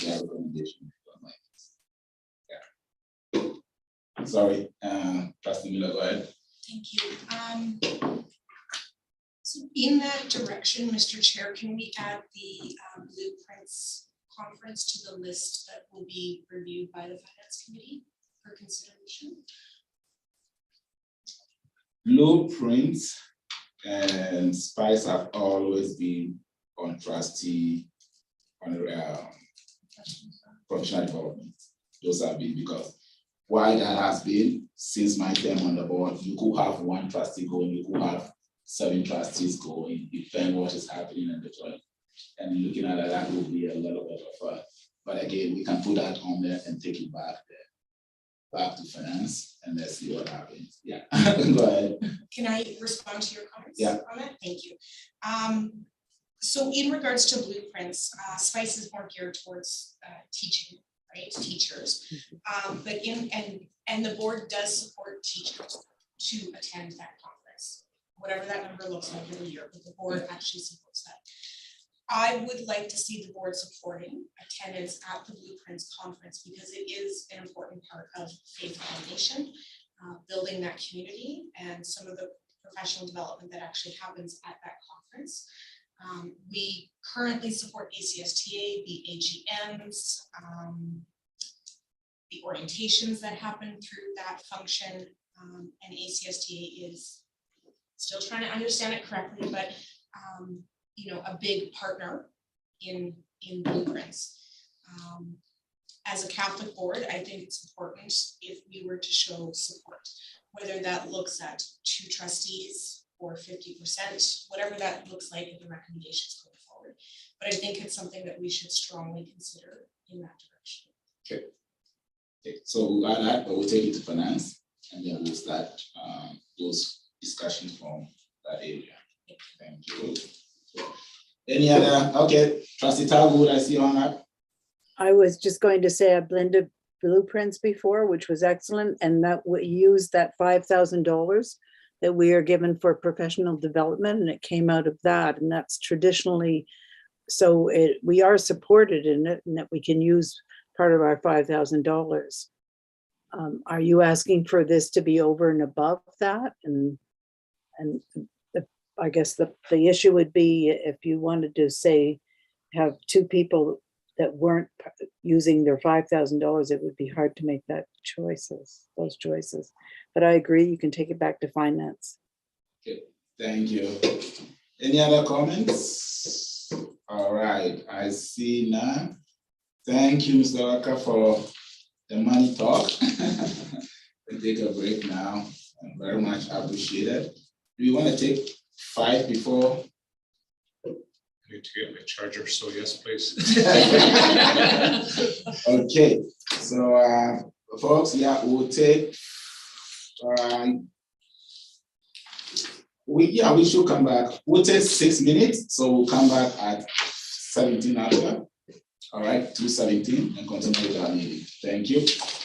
their recommendation. Yeah. Sorry, Trustee Miller, go ahead. Thank you. So in that direction, Mr. Chair, can we add the blueprints conference to the list that will be reviewed by the Finance Committee for consideration? Blueprints and SPICE have always been on trustee on professional development. Those have been because why that has been since my term on the board, you could have one trustee going, you could have 7 trustees going, depend what is happening in the joint. And looking at that will be a little bit of a, but again, we can put that on there and take it back there, back to finance, and let's see what happens. Yeah, go ahead. Can I respond to your comments? Yeah. On that? Thank you. So in regards to blueprints, SPICE is more geared towards teaching, right? Teachers. But and the board does support teachers to attend that conference, whatever that number looks like in a year, but the board actually supports that. I would like to see the board supporting attendance at the Blueprints conference because it is an important part of faith foundation, building that community and some of the professional development that actually happens at that conference. We currently support ACSTA, the AGMs, the orientations that happen through that function, and ACSTA is still trying to understand it correctly, but you know, a big partner in Blueprints. As a Catholic board, I think it's important if we were to show support, whether that looks at 2 trustees or 50%, whatever that looks like in the recommendations going forward. But I think it's something that we should strongly consider in that direction. Okay, so we'll add that, but we'll take it to finance, and then we'll start those discussions from that area. Thank you. Any other, okay, trustee Talwood, I see on that. I was just going to say I've blended blueprints before, which was excellent, and that we used that $5,000 that we are given for professional development, and it came out of that, and that's traditionally, so we are supported in it, and that we can use part of our $5,000. Are you asking for this to be over and above that? And I guess the issue would be if you wanted to say, have two people that weren't using their $5,000, it would be hard to make those choices. But I agree, you can take it back to finance. Okay, thank you. Any other comments? All right, I see none. Thank you, Mr. Waka, for the money talk. We'll take a break now. Very much appreciated. Do you want to take 5 before? I need to get my charger, so yes, please. Okay, so folks, yeah, we'll take we should come back. We'll take 6 minutes, so we'll come back at 17 after. All right, 2:17 and continue with our meeting. Thank you.